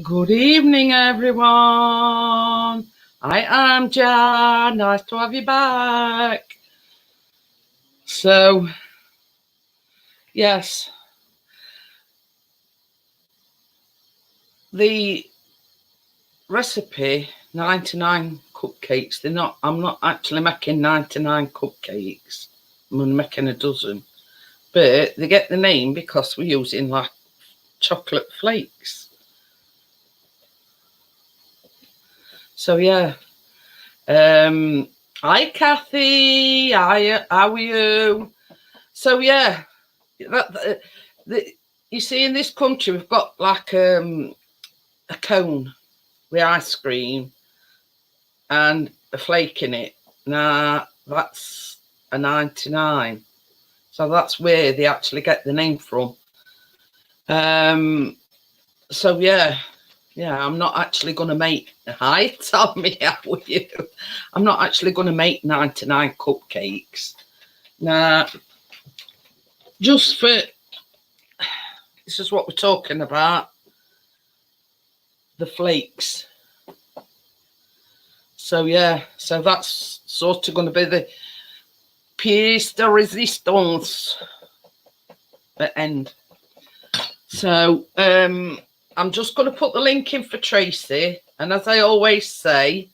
Good evening, everyone. I am Jan. Nice to have you back. So, yes, the recipe 99 cupcakes. I'm not actually making 99 cupcakes. I'm making a dozen, but they get the name because we're using like chocolate flakes. So yeah. Hi Kathy. Hi, how are you? So yeah, you see in this country we've got like a cone with ice cream and a flake in it. Now that's a 99. So that's where they actually get the name from. So yeah, I'm not actually going to make. Hi, Tommy, how are you? I'm not actually going to make 99 cupcakes. Now, just for this is what we're talking about. The flakes. So yeah, so that's sort of going to be the pièce de résistance at end. So I'm just going to put the link in for Tracy, and as I always say,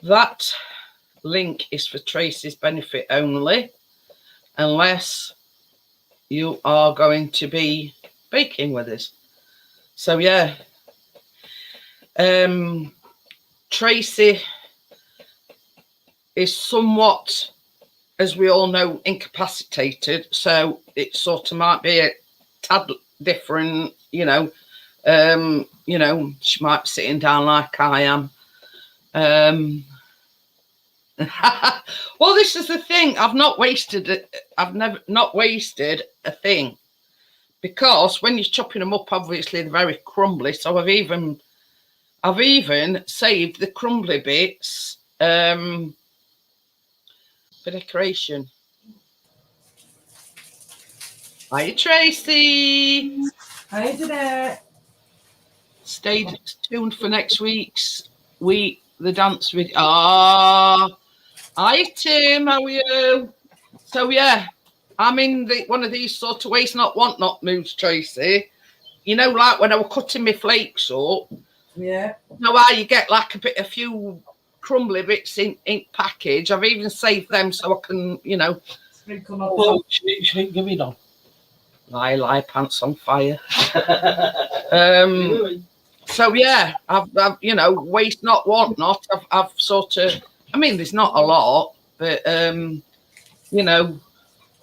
that link is for Tracy's benefit only, unless you are going to be baking with us. So yeah, Tracy is somewhat, as we all know, incapacitated, so it sort of might be a tad different, you know, she might be sitting down like I am. Well, this is the thing. I've not wasted a thing, because when you're chopping them up, obviously they're very crumbly. So I've even saved the crumbly bits for decoration. Hi, Tracy. Hi, Jeanette. Stay tuned for next week's the dance video. Ah, hi Tim, how are you? So yeah, I'm in one of these sort of waste not want not moves, Tracy. You know, like when I was cutting my flakes up. Yeah. You know how you get like a few crumbly bits in package. I've even saved them so I can, you know. Sprinkle on. Give me on. Lie, pants on fire. So yeah, I've you know, waste not, want not. I've sort of, I mean, there's not a lot, but you know,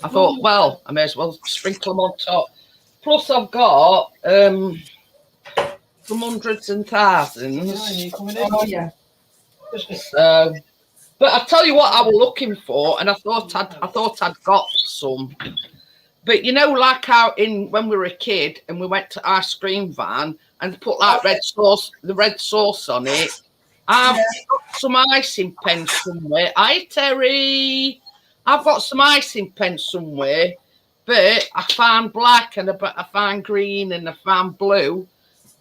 I thought, well, I may as well sprinkle them on top. Plus, I've got from hundreds and thousands. Oh yeah. So, but I tell you what, I was looking for, and I thought I'd got some. But you know, like how when we were a kid and we went to ice cream van and put like the red sauce on it. I've got some icing pens somewhere. Hi Terry, I've got some icing pens somewhere, but I found black and I found green and I found blue,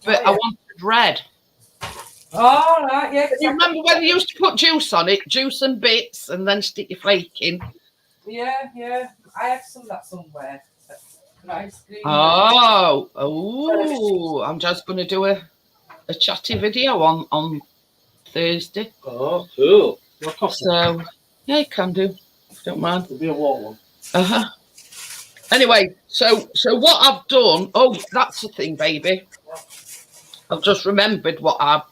but I wanted red. All right, yeah. You remember when you used to put juice on it, juice and bits, and then stick your flake in? Yeah. I have some of that somewhere. Nice. Oh, I'm just going to do a chatty video on Thursday. Oh, cool. So, yeah, you can do. Don't mind. It'll be a warm one. Anyway, so what I've done, that's the thing, baby. I've just remembered what I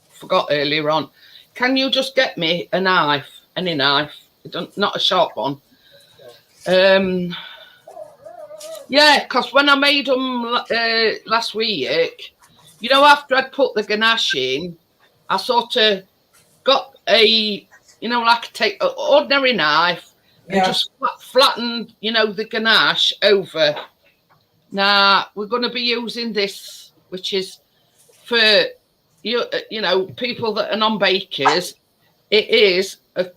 forgot earlier on. Can you just get me a knife, any knife, not a sharp one? Yeah, because when I made them last week, you know, after I'd put the ganache in, I sort of got a, you know, like take an ordinary knife and just flattened, you know, the ganache over. Now, we're going to be using this, which is for, you know, people that are non-bakers. It is a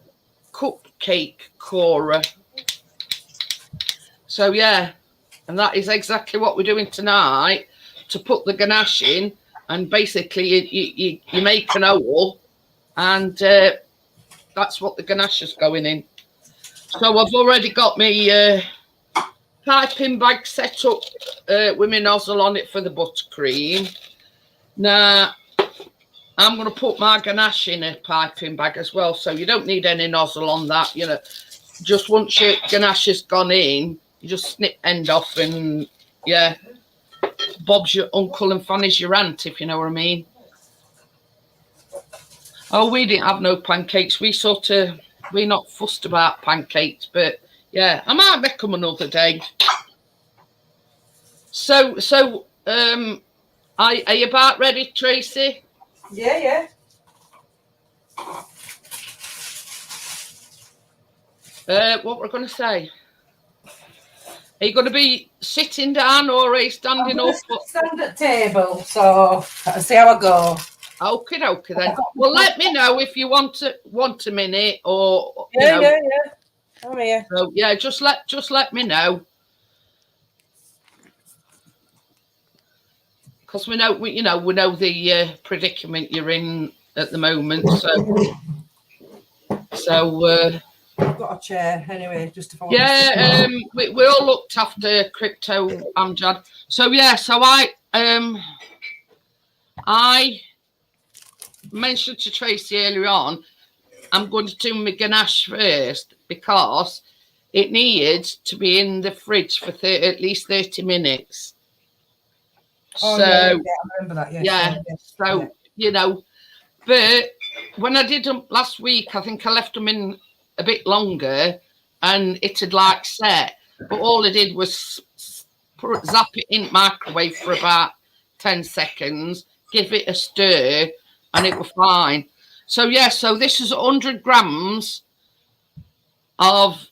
cupcake corer. So, yeah, and that is exactly what we're doing tonight, to put the ganache in and basically you make an oval, and that's what the ganache is going in. So I've already got my piping bag set up with my nozzle on it for the buttercream. Now I'm going to put my ganache in a piping bag as well, so you don't need any nozzle on that. You know, just once your ganache has gone in, you just snip end off, and yeah, Bob's your uncle and Fanny's your aunt, if you know what I mean. Oh, we didn't have no pancakes. We're not fussed about pancakes, but yeah, I might make them another day. So, are you about ready, Tracy? Yeah. What we're going to say? Are you going to be sitting down or are you standing up? Stand at table, so I'll see how I go. Okay, then. Well, let me know if you want a minute or Yeah. I'm here. So yeah, just let me know, because we know the predicament you're in at the moment. So I've got a chair anyway, just to follow. Yeah, we all looked after crypto, Amjad. So yeah, so I mentioned to Tracy earlier on, I'm going to do my ganache first because it needs to be in the fridge for at least 30 minutes. Oh, so yeah, I remember that. Yeah. You know, but when I did them last week, I think I left them in a bit longer and it had like set, but all I did was zap it in the microwave for about 10 seconds, give it a stir, and it was fine. So yeah, so this is 100 grams of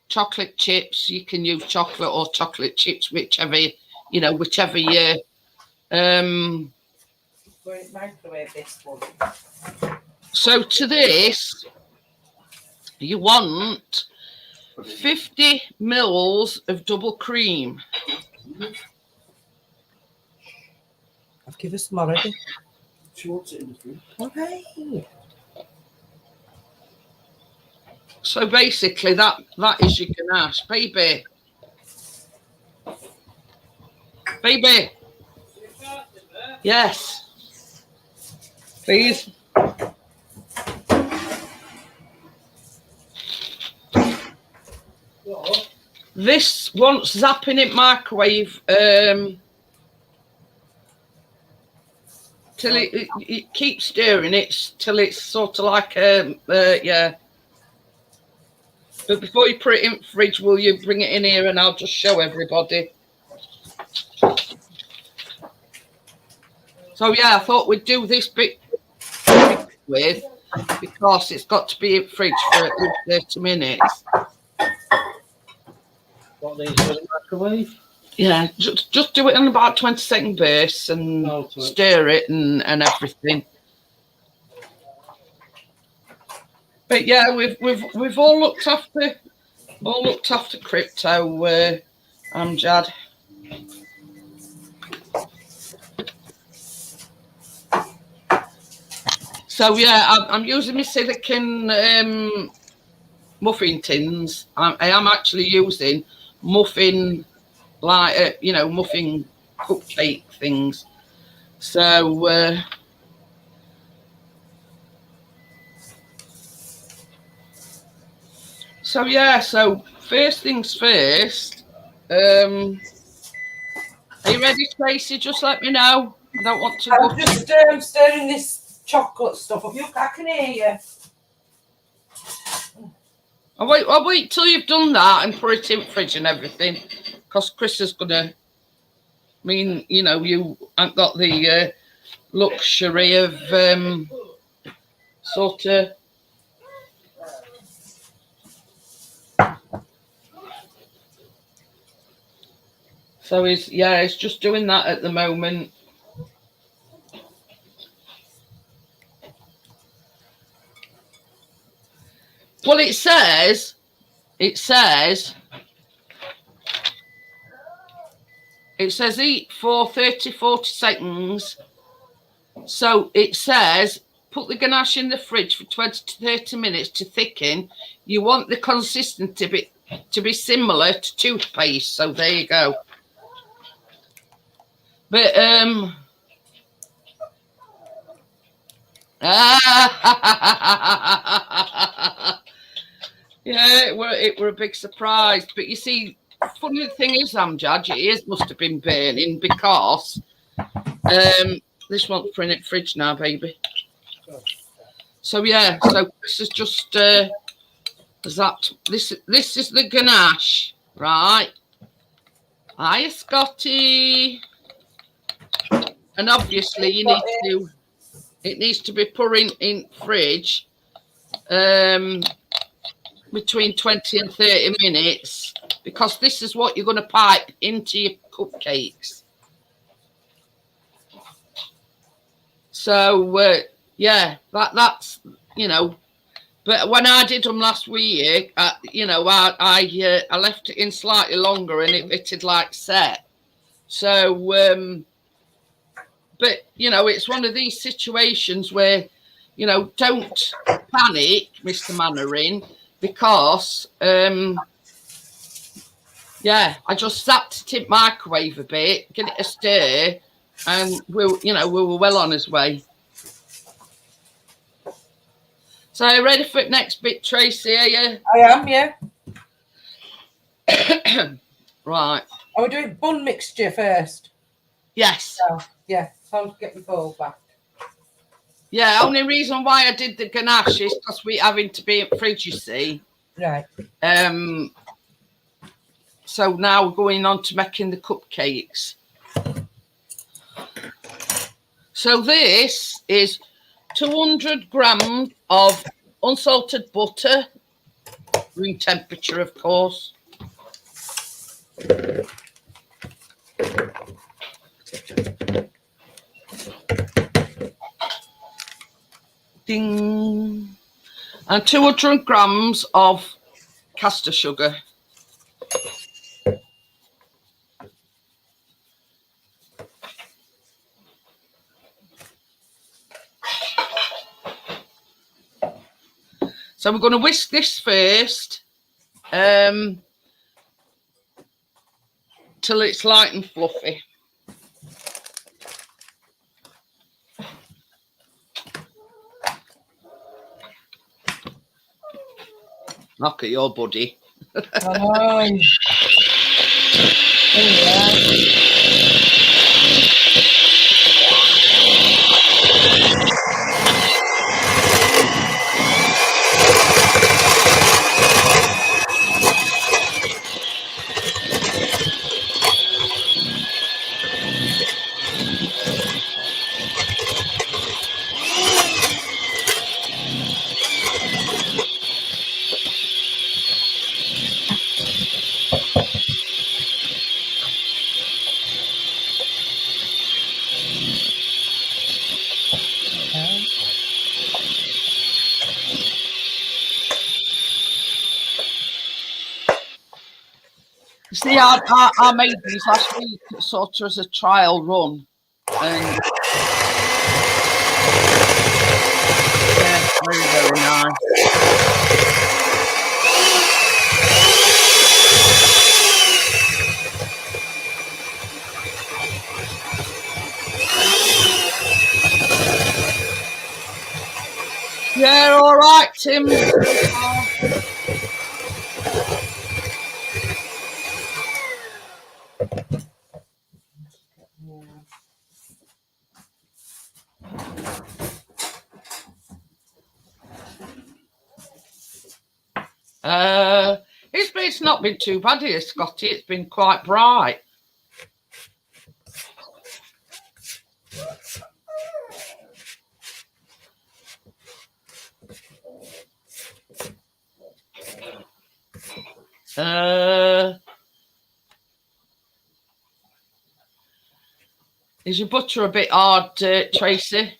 chocolate chips. You can use chocolate or chocolate chips, whichever you microwave this one. So to this you want 50 mils of double cream. I've given some already. She wants it in the fridge. Okay. So basically that is your ganache, baby. Yes, please. This wants zapping it microwave till it keeps stirring it till it's sort of like yeah. But before you put it in the fridge, will you bring it in here and I'll just show everybody. So yeah, I thought we'd do this bit with because it's got to be in the fridge for at least 30 minutes. What these for the microwave? Yeah, just do it in about 20-second bursts and stir it and everything. But yeah, we've all looked after crypto, Amjad. So yeah, I'm using my silicone muffin tins. I am actually using muffin, like muffin cupcake things. So yeah, so first things first. Are you ready, Tracy? Just let me know. I don't want to. I'm just stirring this chocolate stuff up. I can hear you. I'll wait till you've done that and put it in the fridge and everything, because Chris is gonna. You haven't got the luxury of sort of. So he's just doing that at the moment. Well, it says It says eat for 30-40 seconds. So it says put the ganache in the fridge for 20 to 30 minutes to thicken. You want the consistency to be similar to toothpaste. So there you go. But yeah, it were a big surprise. But you see, funny thing is, Amjad, your ears must have been burning because this one's in the fridge now, baby. So yeah, so this is just that. This is the ganache, right? Hiya, Scotty. And obviously it needs to be put in fridge between 20 and 30 minutes because this is what you're going to pipe into your cupcakes. So yeah, that's you know. But when I did them last week, you know, I left it in slightly longer and it had like set. So, but you know, it's one of these situations where, you know, don't panic, Mr. Mannering, because yeah, I just sat it in microwave a bit, get it a stir, and we were well on his way. So, are you ready for the next bit, Tracy? Are you? I am, yeah. Right. Are we doing bun mixture first? Yes. Oh, yeah. Time to get my bowl back. Yeah, only reason why I did the ganache is because we having to be in fridge, you see. Right. So now we're going on to making the cupcakes. So this is 200 grams of unsalted butter, room temperature, of course. Ding. And 200 grams of caster sugar. So we're going to whisk this first till it's light and fluffy. Look at your buddy. Oh, See, I made these last week sort of as a trial run. And yeah, very, very nice. Yeah, all right, Tim. It's not been too bad here, Scotty. It's been quite bright. Is your butter a bit hard, Tracy?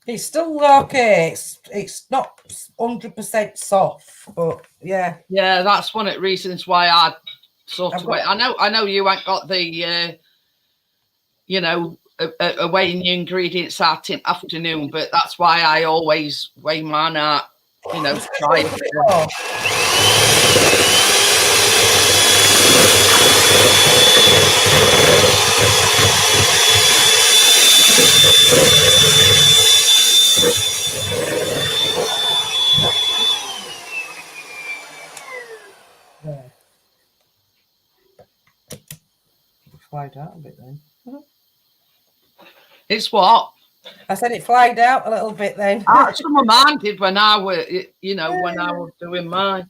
it's still okay. It's not 100% soft, but yeah. Yeah, that's one of the reasons why I sort of way. I know you ain't got the, you know, weighing your ingredients out in afternoon, but that's why I always weigh mine out, you know, try a bit of. There. Flied out a bit then. It's what? I said it flied out a little bit then. Some of mine did when I were, you know, when I was doing mine.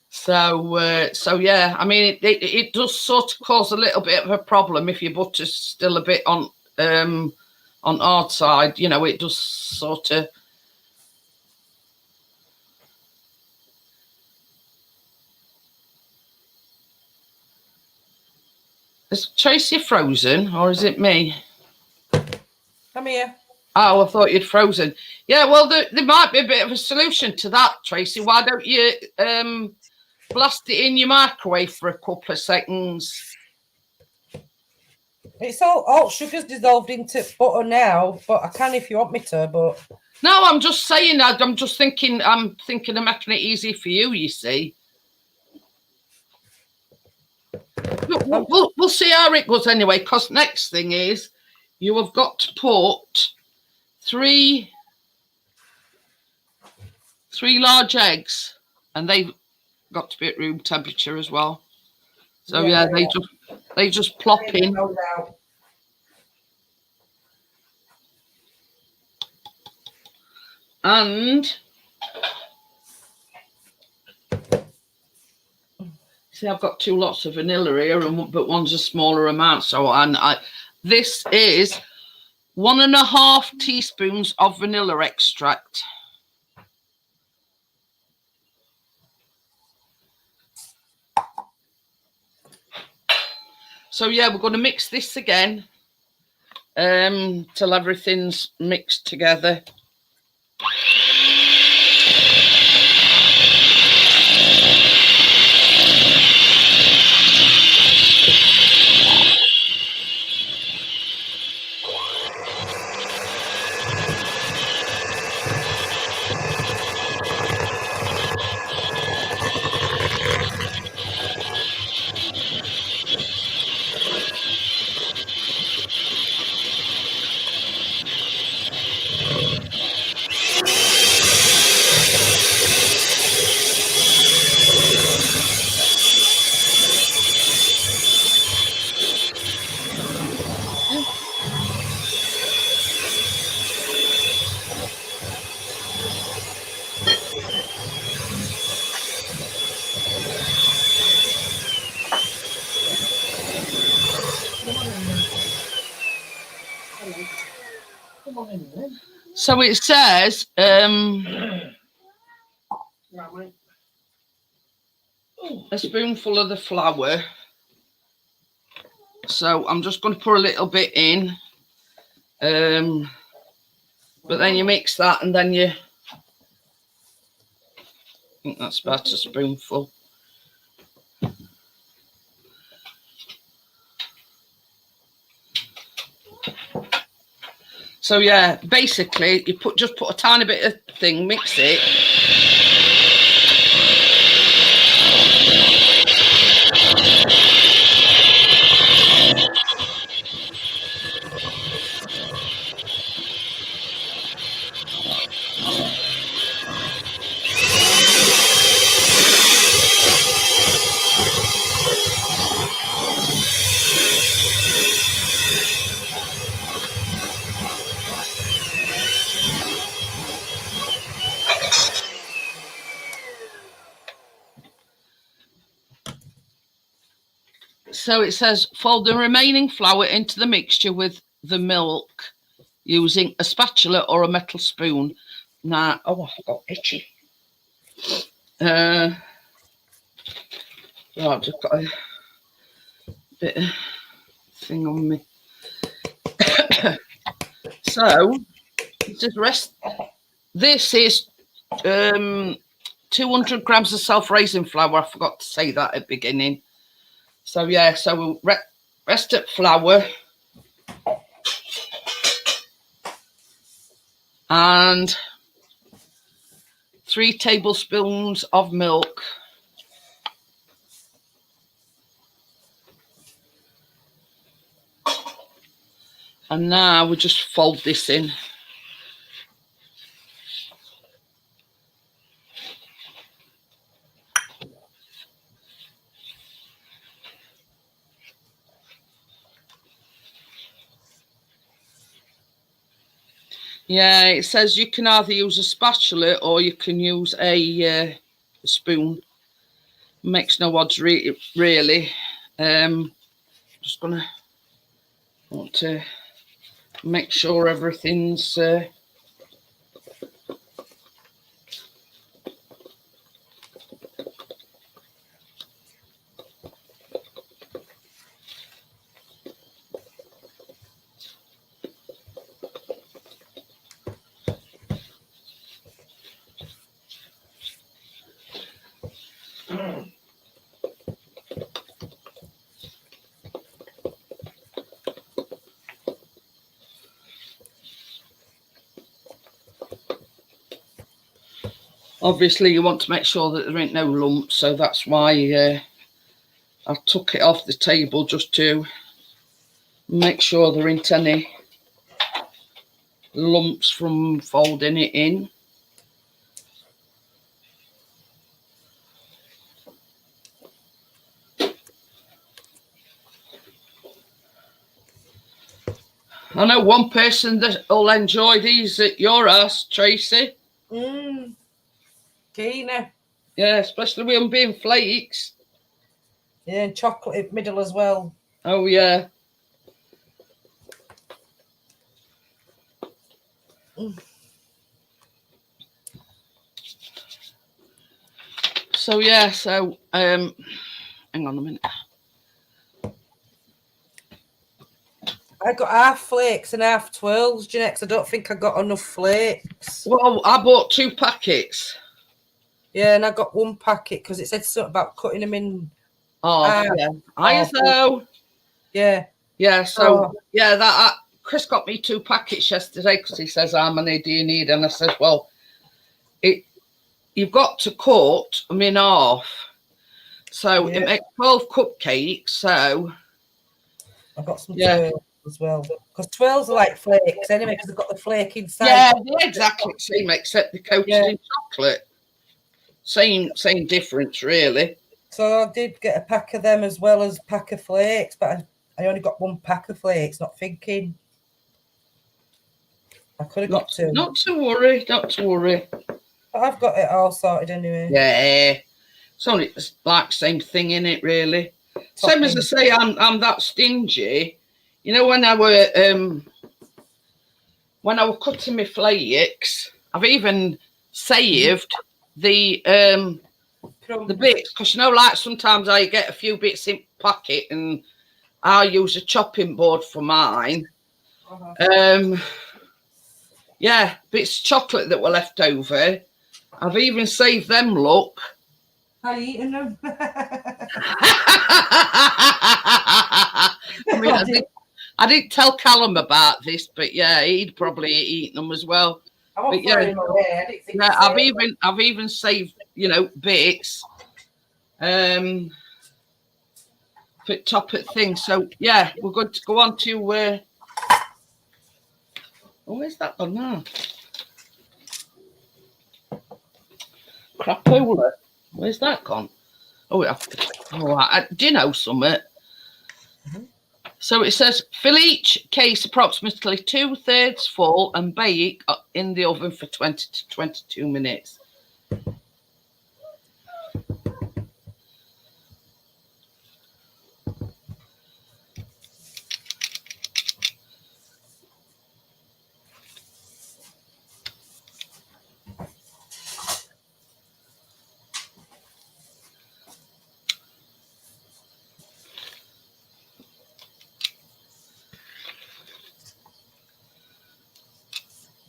So yeah, I mean, it does sort of cause a little bit of a problem if your butter's still a bit on hard side. You know, it does sort of. Is Tracy frozen or is it me? Come here. Oh, I thought you'd frozen. Yeah, well, there might be a bit of a solution to that, Tracy. Why don't you blast it in your microwave for a couple of seconds? It's all sugar's dissolved into butter now, but I can if you want me to. But no, I'm just saying. I'm just thinking. I'm thinking of making it easy for you. You see. We'll see how it goes anyway. Because next thing is, you have got to put three large eggs, and they've got to be at room temperature as well. So yeah, they just plop in. And see, I've got 2 lots of vanilla here, but one's a smaller amount. So this is 1.5 teaspoons of vanilla extract. So yeah, we're going to mix this again till everything's mixed together. So it says a spoonful of the flour. So I'm just going to put a little bit in. But then you mix that and then I think that's about a spoonful. So yeah, basically you just put a tiny bit of thing, mix it. So it says, fold the remaining flour into the mixture with the milk using a spatula or a metal spoon. Now, oh, I got itchy. Right, I've just got a bit of thing on me. So, just rest this is 200 grams of self-raising flour. I forgot to say that at the beginning. So yeah, so we'll rest at flour. And 3 tablespoons of milk. And now we'll just fold this in. Yeah, it says you can either use a spatula or you can use a spoon. Makes no odds really. Just gonna want to make sure everything's obviously you want to make sure that there ain't no lumps, so that's why I took it off the table just to make sure there ain't any lumps from folding it in. I know one person that will enjoy these at your house, Tracy. Keener. Yeah, especially with them being flakes. Yeah, and chocolate in the middle as well. Oh, yeah. So, yeah, so, hang on a minute. I got half flakes and half twirls, Jeanette, 'cause I don't think I got enough flakes. Well, I bought 2 packets. Yeah, and I got 1 packet because it said something about cutting them in. Oh, yeah. ISO. Yeah. Yeah, so, yeah, that Chris got me 2 packets yesterday because he says, how many do you need? And I said, well, you've got to cut them in half. So it makes 12 cupcakes. So I got some twirls as well. Because twirls are like flakes anyway, because they've got the flake inside. Yeah, they're exactly the same, except they're coated in chocolate. Same difference, really. So I did get a pack of them as well as a pack of flakes, but I only got 1 pack of flakes, not thinking. I could have got 2. Not to worry, not to worry. But I've got it all sorted anyway. Yeah. It's only like same thing in it, really. Same as I say, I'm that stingy. You know, when I were cutting my flakes, I've even saved the bits, because you know, like sometimes I get a few bits in packet and I'll use a chopping board for mine. Yeah, bits of chocolate that were left over. I've even saved them, look. Are you eating them? I mean, I didn't tell Callum about this, but yeah, he'd probably eaten them as well. But yeah, I've even saved, you know, bits for top of things. So yeah, we're going to go on to where's that one now? Crapola. Where's that gone? Oh, do you know something? So it says, fill each case approximately 2/3 full and bake in the oven for 20 to 22 minutes.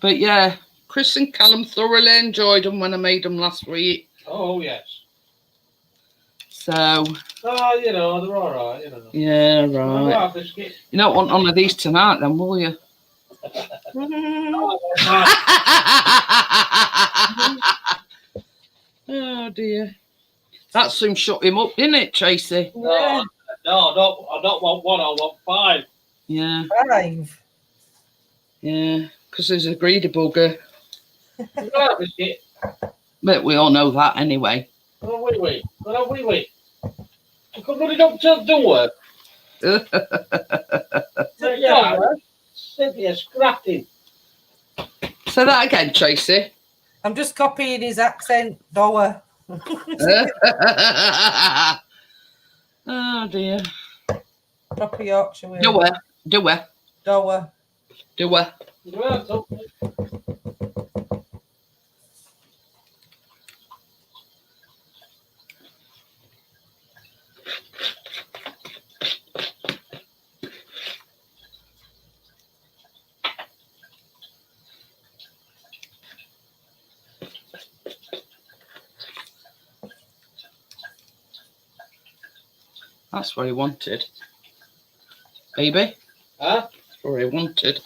But yeah, Chris and Callum thoroughly enjoyed them when I made them last week. Oh, yes. So. Oh, you know, they're all right, you know. Yeah, right. You don't want none of these tonight then, will you? Oh, dear. That soon shut him up, didn't it, Tracy? No, I don't want one, I want 5. Yeah. 5? Yeah, because there's a greedy bugger. Right, biscuit. But we all know that anyway. Oh, wait. I'm running up to the door. Yeah, simply a scrapping. Say that again, Tracy. I'm just copying his accent. Dower. Oh, dear. Proper Yorkshire way. Do Dower. That's what he wanted. Baby? Huh? That's what he wanted.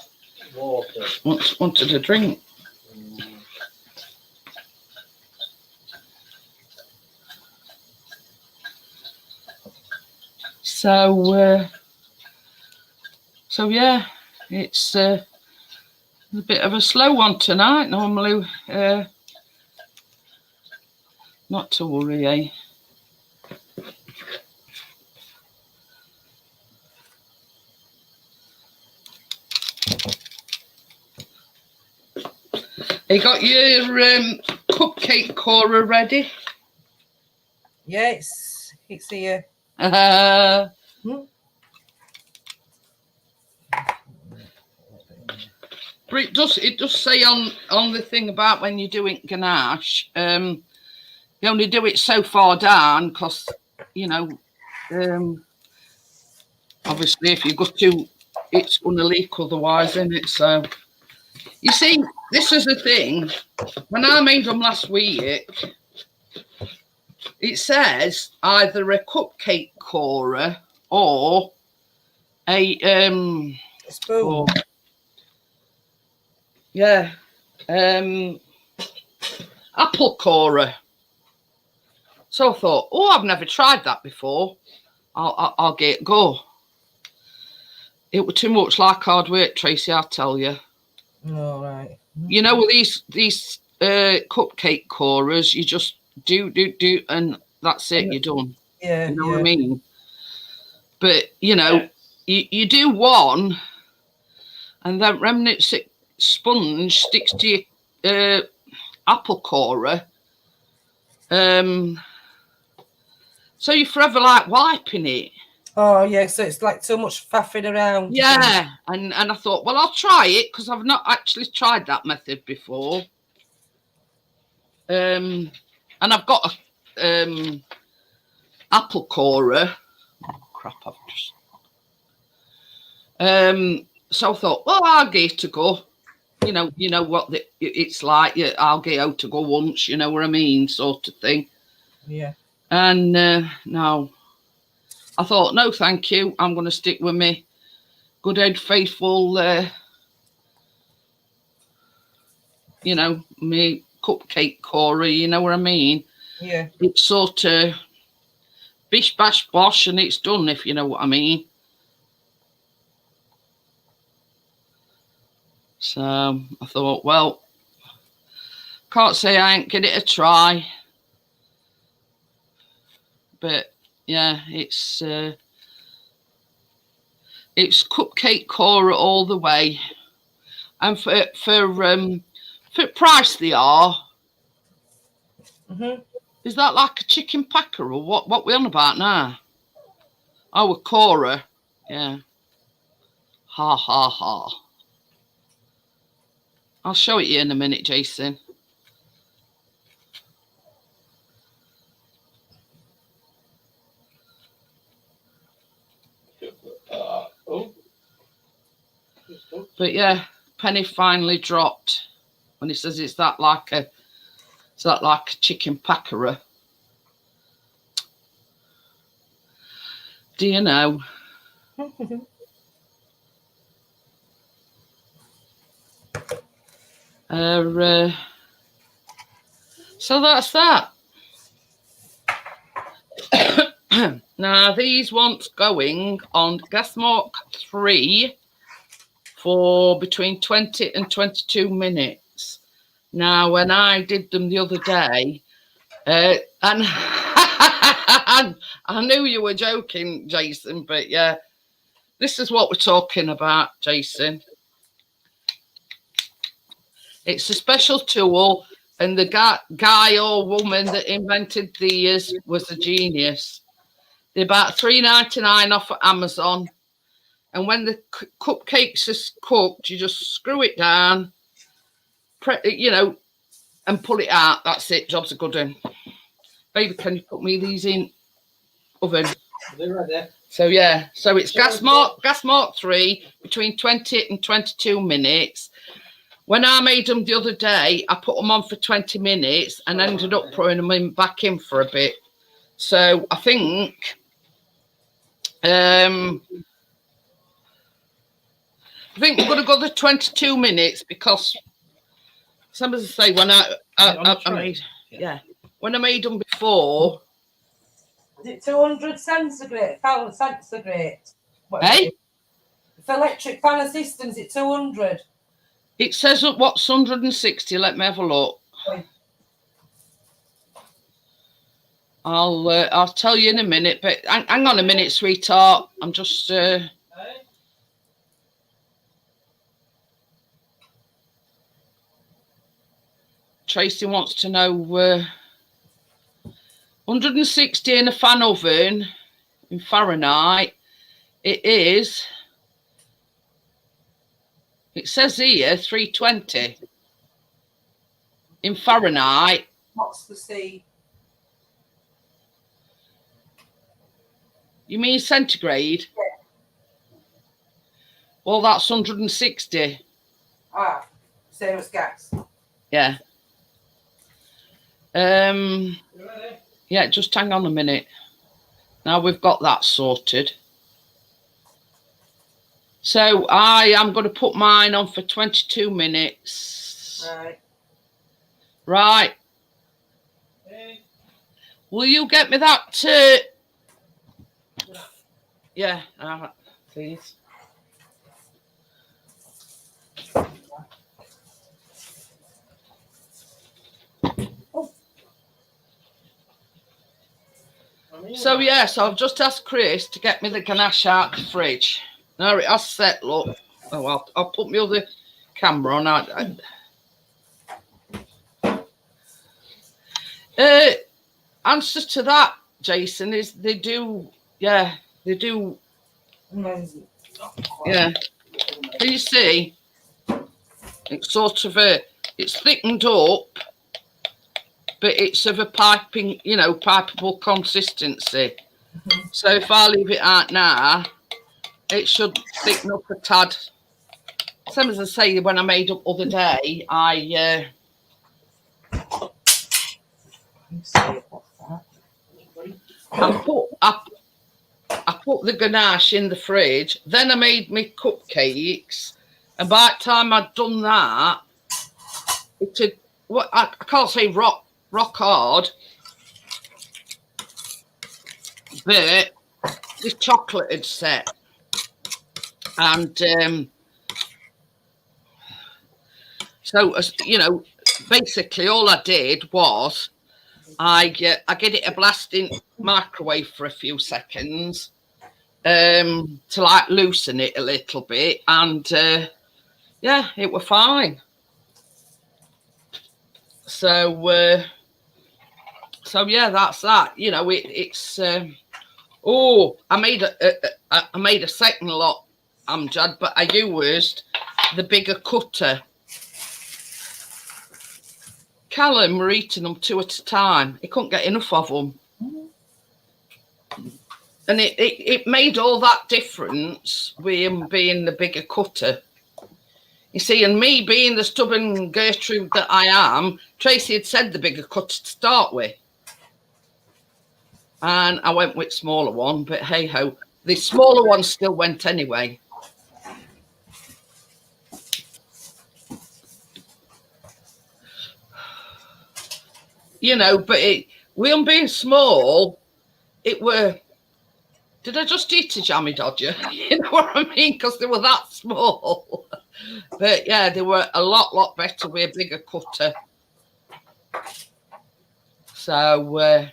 Water. Wanted a drink. So yeah, it's a bit of a slow one tonight. Normally, not to worry, eh? You got your cupcake corer ready? Yeah, it's here. But it does say on the thing about when you're doing ganache, you only do it so far down because, you know, obviously if you go too, it's going to leak otherwise, isn't it? So, you see, this is the thing. When I made them last week, it says either a cupcake corer or a spoon. Apple corer. So I thought, oh, I've never tried that before. I'll get it go. It was too much like hard work, Tracy, I tell you. All right. You know, these cupcake corers, you just do, and that's it, you're done. Yeah. You know what I mean? But, you know, you do one, and that remnant sponge sticks to your apple corer. So you're forever like wiping it. Oh, yeah, so it's like so much faffing around. Yeah, and I thought, well, I'll try it because I've not actually tried that method before. And I've got a apple corer. Oh, crap, I've just... so I thought, well, I'll give it a go. You know what it's like. I'll give out to go once, you know what I mean, sort of thing. Yeah. And no, I thought, no, thank you. I'm going to stick with me good old faithful, you know, me cupcake corer, you know what I mean? Yeah. It's sort of bish, bash, bosh, and it's done, if you know what I mean. So I thought, well, can't say I ain't give it a try. But yeah, it's cupcake corer all the way, and for price they are. Is that like a chicken packer or what we on about now? Oh, a corer, yeah. Ha ha ha. I'll show it you in a minute, Jason. But yeah, penny finally dropped. when he says it's that like a chicken packerer. Do you know? So that's that. Now these ones going on gas mark 3 for between 20 and 22 minutes. Now when I did them the other day, and I knew you were joking, Jason, but yeah, this is what we're talking about, Jason. It's a special tool, and the guy or woman that invented these was a genius. They're about $3.99 off at Amazon. And when the cupcakes are cooked, you just screw it down, you know, and pull it out. That's it. Job's a good one. Baby, can you put me these in oven? They're right there. So yeah, so it's gas mark 3 between 20 and 22 minutes. When I made them the other day, I put them on for 20 minutes and ended up putting them back in for a bit. So I think we're going to go the 22 minutes because somebody say when I made, yeah, when I made them before. Is it 200 centigrade? Centigrade? Hey? If electric fan assistance, it's 200. It says what's 160. Let me have a look. I'll tell you in a minute, but hang on a minute, sweetheart. I'm just Tracy wants to know 160 in a fan oven in Fahrenheit. It says here 320 in Fahrenheit. What's the C? You mean centigrade? Yeah. Well, that's 160. Ah, same as gas. Yeah. Yeah, just hang on a minute. Now we've got that sorted. So I am going to put mine on for 22 minutes. Right. Right. Will you get me that? Yeah, please. So yes, I've just asked Chris to get me the ganache out the fridge. Now it has set, look. Oh, well, I'll put my other camera on. Answer to that, Jason, is they do. Yeah, they do. Amazing. Yeah. Can you see? It's sort of it's thickened up, but it's of a piping, you know, pipeable consistency. So if I leave it out now, it should thicken up a tad. Same as I say, when I made up other day, I put the ganache in the fridge. Then I made me cupcakes, and by the time I'd done that, it had what I can't say rock hard, but the chocolate had set, and so you know, basically all I did was I get it a blast in microwave for a few seconds to like loosen it a little bit, and yeah, it were fine. So yeah, that's that. You know, it's oh, I made a second lot, Amjad, but I used the bigger cutter. Callum were eating them 2 at a time. He couldn't get enough of them. And it made all that difference with him being the bigger cutter. You see, and me being the stubborn Gertrude that I am, Tracy had said the bigger cut to start with. And I went with smaller one, but hey ho, the smaller one still went anyway. You know, but with them being small, it were, did I just eat a jammy dodger? You know what I mean? Because they were that small. But yeah, they were a lot better with a bigger cutter. So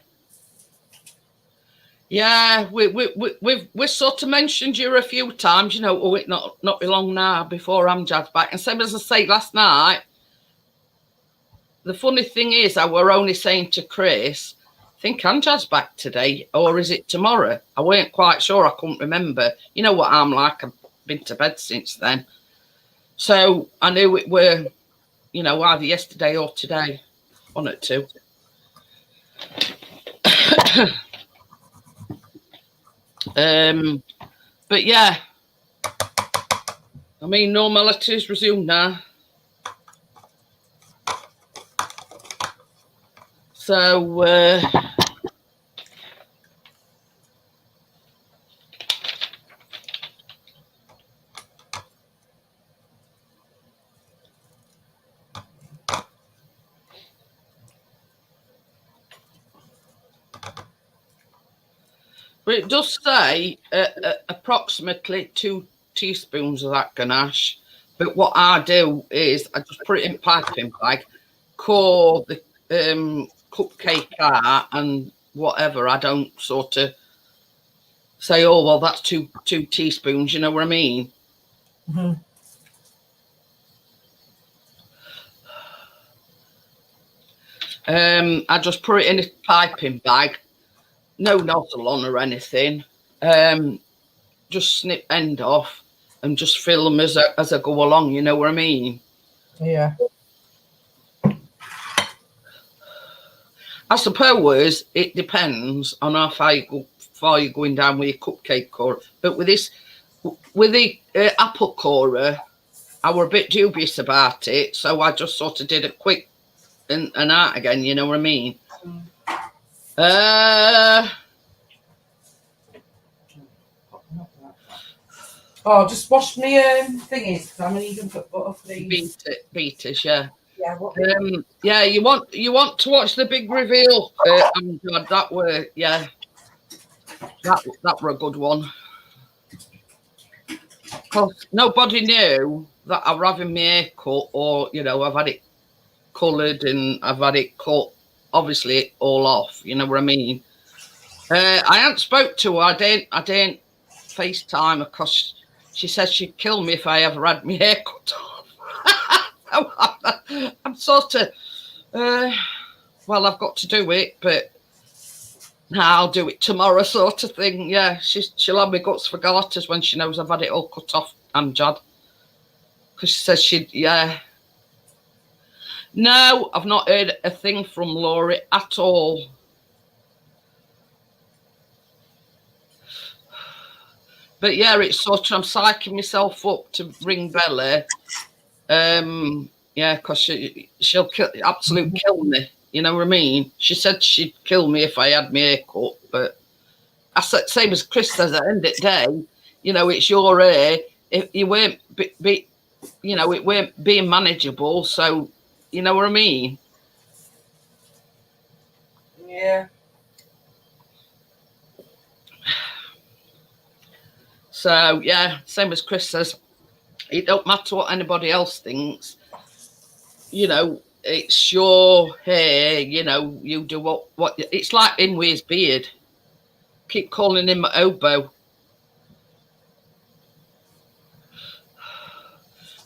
yeah, we've sort of mentioned you a few times, you know. Oh, it not be long now before Amjad's back. And same as I say last night, the funny thing is, I were only saying to Chris, I think Amjad's back today, or is it tomorrow? I weren't quite sure. I couldn't remember. You know what I'm like. I've been to bed since then. So I knew it were, you know, either yesterday or today. One or two. But yeah, I mean, normality is resumed now. So but it does say approximately 2 teaspoons of that ganache. But what I do is I just put it in piping bag, pour the cupcake out and whatever. I don't sort of say, oh, well, that's two teaspoons. You know what I mean? Mm-hmm. I just put it in a piping bag, no nozzle on or anything. Just snip end off and just fill them as I go along. You know what I mean? Yeah. I suppose it depends on how far you're going down with your cupcake core. But with the apple corer, I were a bit dubious about it, so I just sort of did it quick and out again. You know what I mean? Oh, just wash me thingies because I'm gonna need them for butter for these. Beaters, yeah. Yeah. What? Yeah. You want to watch the big reveal? God, that were that were a good one. Because nobody knew that I were having my hair cut, or you know, I've had it coloured and I've had it cut. Obviously, all off. You know what I mean? I hadn't spoke to her. I didn't FaceTime her because she said she'd kill me if I ever had my hair cut off. I'm sort of, well, I've got to do it, but I'll do it tomorrow, sort of thing. Yeah, she'll have my guts for garters when she knows I've had it all cut off, Amjad. Because she says yeah. No, I've not heard a thing from Laurie at all. But yeah, it's sort of, I'm psyching myself up to ring Bella. Yeah, because she'll absolutely kill me. You know what I mean? She said she'd kill me if I had my hair cut. But I said, same as Chris says, at the end of the day, you know, it's your hair. If you weren't, you know, it weren't being manageable. So, you know what I mean? Yeah. So, yeah, same as Chris says, it don't matter what anybody else thinks. You know, it's your hair, you know, you do what it's like him with his beard. Keep calling him oboe.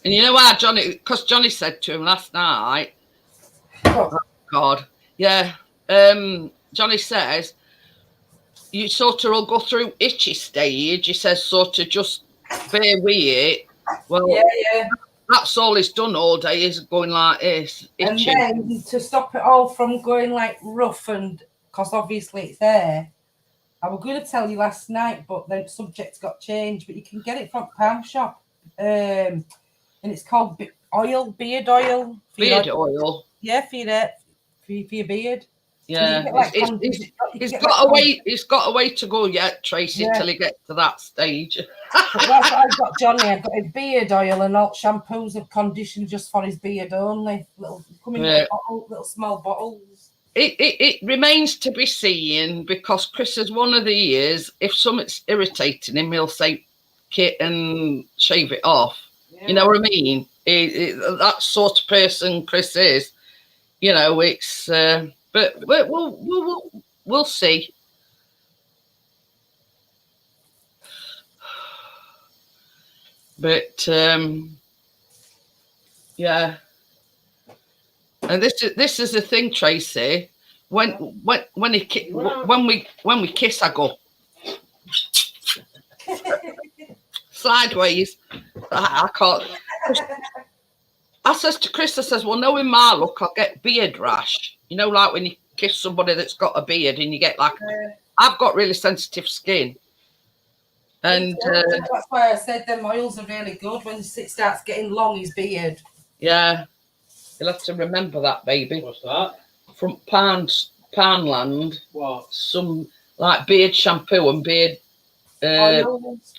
And you know why, Johnny, because Johnny said to him last night, oh God, yeah, Johnny says, you sort of will go through itchy stage. He says, sort of just bear with it. Well, yeah. That's all it's done all day is going like this. Itching. And then to stop it all from going like rough, and because obviously it's there. I was going to tell you last night, but the subject got changed. But you can get it from Pound Shop. And it's called oil, beard oil. Beard oil. Yeah, for your beard. Yeah, Like he's got a way. He's got a way to go yet, Tracy, Yeah. till he gets to that stage. But that's what I've got, Johnny. I've got his beard oil and all shampoos and condition just for his beard only. Little coming in little small bottles. It remains to be seen, because Chris is one of the years. If something's irritating him, he'll say, "Kit," and shave it off. Yeah. You know what I mean? That sort of person Chris is. You know, it's. But we'll see. But yeah. And this is the thing, Tracy. When we kiss, I go sideways. I can't. I says to Chris, I says, well, knowing my look, I'll get beard rash. You know, like when you kiss somebody that's got a beard and you get like, I've got really sensitive skin. And that's why I said them oils are really good when it starts getting long, his beard. Yeah. You'll have to remember that, baby. What's that? From Poundland. What? Some like beard shampoo and beard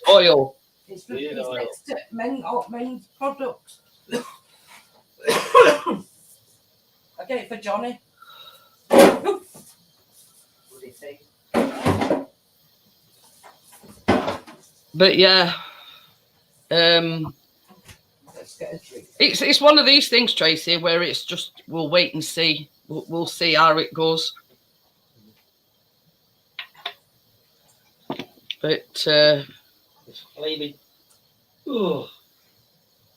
oil. It's next to men's product. I get it for Johnny. What do you think? But yeah, Let's get a drink. it's one of these things, Tracy, where it's just we'll wait and see. We'll see how it goes. But It's flaming. Ugh.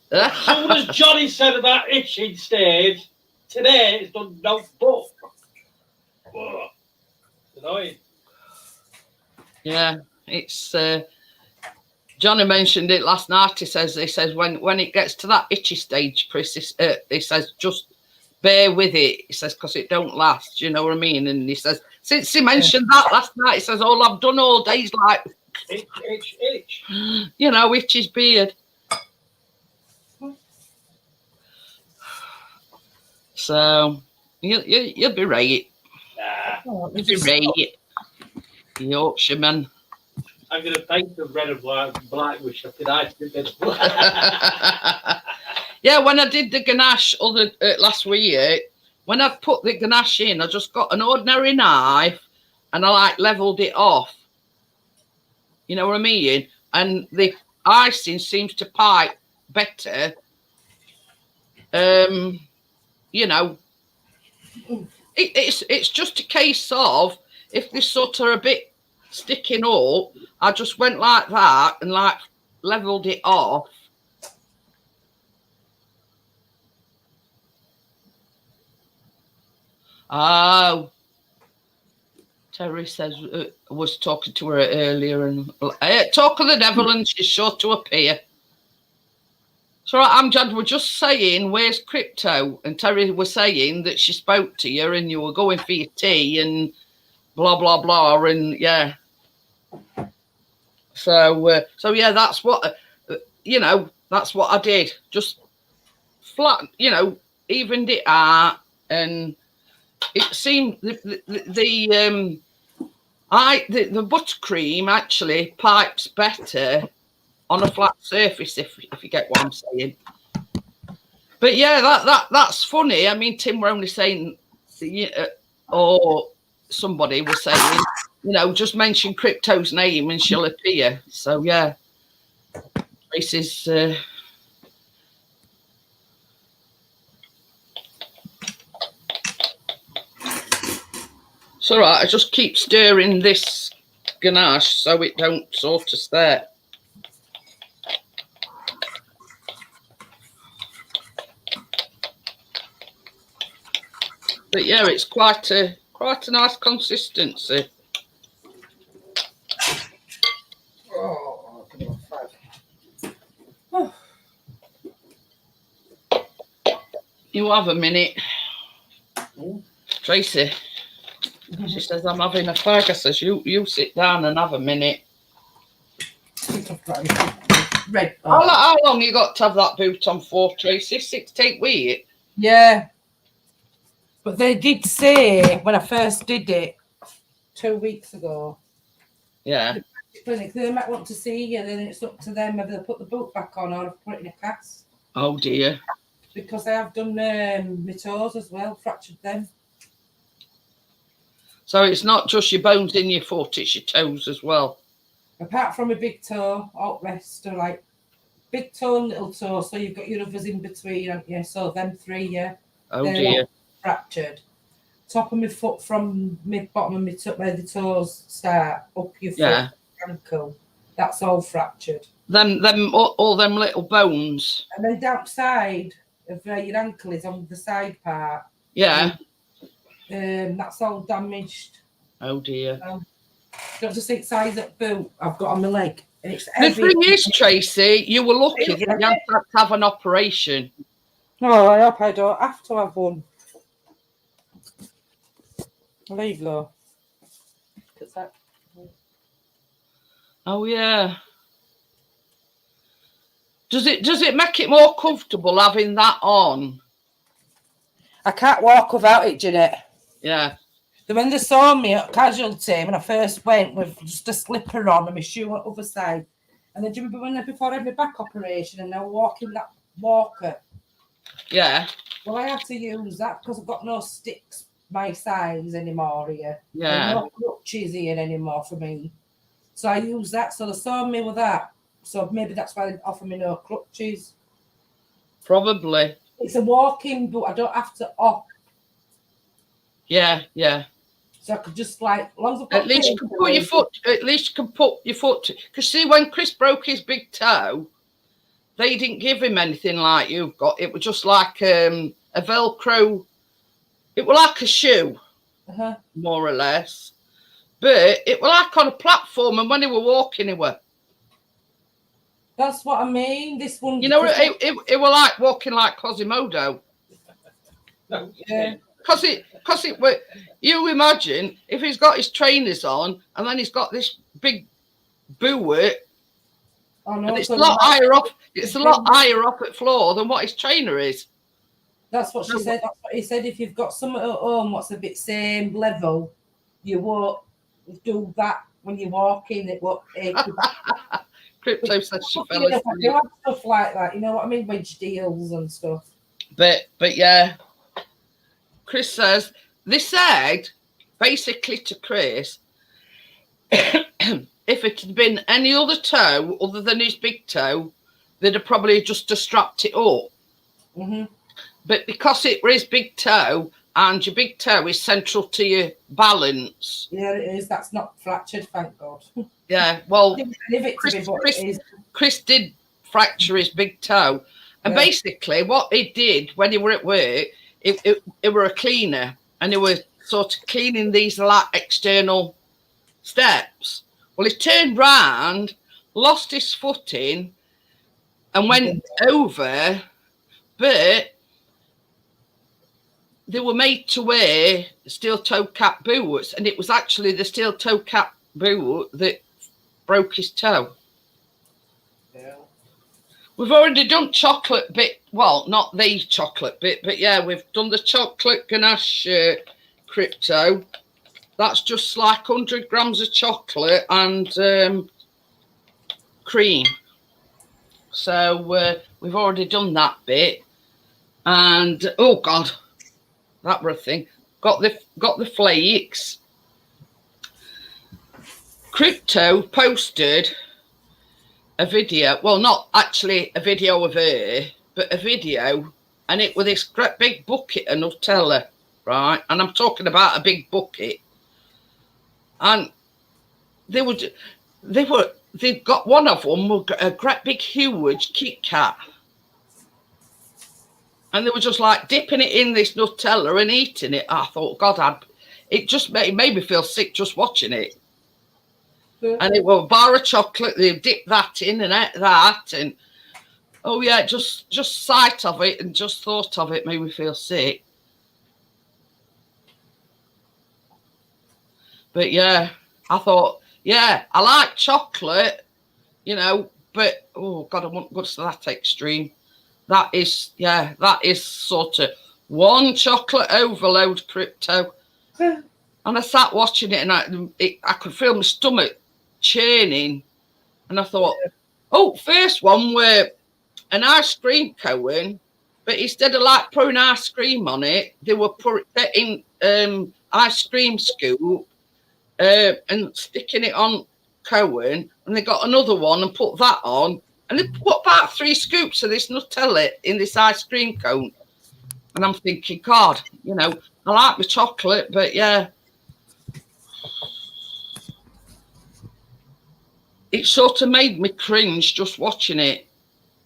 As soon as Johnny said about itching stage, today it's done no but. Ugh. It's annoying. Yeah, it's Johnny mentioned it last night. He says when it gets to that itchy stage, Chris, he says just bear with it. He says because it don't last. You know what I mean? And he says since he mentioned that last night, he says all I've done all day is like itch. You know, itch his beard. So you'll be right. Nah. You'll be right. Yorkshireman. I'm going to paint the red and black with chocolate ice cream. Yeah, when I did the ganache last week, when I put the ganache in, I just got an ordinary knife and I like leveled it off. You know what I mean? And the icing seems to pipe better. You know, it's just a case of if they sort of a bit sticking up, I just went like that and like leveled it off. Oh, Terry says was talking to her earlier and talk of the devil and she's sure to appear. So Amjad were just saying, where's Crypto? And Terry was saying that she spoke to you and you were going for your tea and blah, blah, blah. And yeah. So yeah, that's what, you know, that's what I did. Just flat, you know, evened it out. And it seemed the buttercream actually pipes better on a flat surface, if you get what I'm saying. But yeah, that's funny. I mean, Tim were only saying, or somebody was saying, you know, just mention Crypto's name and she'll appear. So yeah, this is. It's all right. I just keep stirring this ganache so it don't sort of stare. But yeah, it's quite a nice consistency. You have a minute, Tracy. She says I'm having a fag. I says you sit down and have a minute. red. How long you got to have that boot on for, Tracy? 6 to 8 weeks? Yeah. But they did say when I first did it 2 weeks ago. Yeah. They might want to see you, then it's up to them whether they put the boot back on or put it in a cast. Oh dear. Because I have done my toes as well, fractured them. So it's not just your bones in your foot, it's your toes as well. Apart from a big toe, all the rest are like big toe and little toe. So you've got your others in between, haven't you? So them 3, yeah. Oh they're dear. all fractured. Top of my foot from my bottom of my toe, where the toes start, up your foot, ankle. That's all fractured. All them little bones. And then down side of where your ankle is on the side part. Yeah. That's all damaged. Oh dear. Don't just think size up boot I've got on my leg. And it's the thing is, Tracy, you were lucky that you had to have an operation. Oh, I hope I don't have to have one. There you go. Oh yeah. Does it make it more comfortable having that on? I can't walk without it, Jeanette. Yeah. When they saw me at Casualty, when I first went with just a slipper on and my shoe on the other side, and then do you remember before I had my back operation and I was walking that walker? Yeah. Well, I had to use that because I've got no sticks my size anymore here. Yeah. No crutches here anymore for me. So I use that. So they saw me with that. So maybe that's why they offer me no crutches. Probably. It's a walking boot. I don't have to up. Yeah, yeah. So I could just like, as long as I've got at least you can put your foot. At least you can put your foot. Because see, when Chris broke his big toe, they didn't give him anything like you've got. It was just like a Velcro. It was like a shoe, more or less. But it was like on a platform, and when he were walking, he were. That's what I mean. This one, you know, it were like walking like Quasimodo. Yeah. Because it were. You imagine if he's got his trainers on, and then he's got this big boot. Oh, no, and it's a lot higher up. It's a lot higher up at floor than what his trainer is. That's what she said. That's what he said. If you've got something at home what's a bit same level, you won't do that when you're walking. It won't. Crypto says she fell You asleep. have stuff like that. You know what I mean? Wedge deals and stuff. But yeah, Chris says they said basically to Chris, if it had been any other toe other than his big toe, they'd have probably just strapped it up. But because it was his big toe, and your big toe is central to your balance. Yeah, it is. That's not fractured, thank God. Yeah, well, Chris did fracture his big toe. And basically what he did when he were at work, it were a cleaner, and he was sort of cleaning these like external steps. Well, he turned round, lost his footing, and went over, but they were made to wear steel toe cap boots, and it was actually the steel toe cap boot that broke his toe. Yeah. We've already done chocolate bit, well, not the chocolate bit, but yeah, we've done the chocolate ganache crypto. That's just like 100 grams of chocolate and cream. So we've already done that bit. And oh God, that were a thing. Got the flakes. Crypto posted a video. Well, not actually a video of her, but a video, and it was this great big bucket of Nutella, right? And I'm talking about a big bucket. And they'd got one of them, a great big huge Kit Kat. And they were just like dipping it in this Nutella and eating it. I thought, God, it just made me feel sick just watching it. And it was a bar of chocolate. They dipped that in and ate that. And, oh, yeah, just sight of it and just thought of it made me feel sick. But, yeah, I thought, yeah, I like chocolate, you know, but oh God, I won't go to that extreme. That is, yeah, that is sort of one chocolate overload crypto. And I sat watching it, and I could feel my stomach churning. And I thought, oh, first one were an ice cream cone, but instead of like putting ice cream on it, they were getting ice cream scoop and sticking it on cone, and they got another one and put that on, and they put about 3 scoops of this Nutella in this ice cream cone. And I'm thinking, God, you know, I like my chocolate, but yeah, it sort of made me cringe just watching it.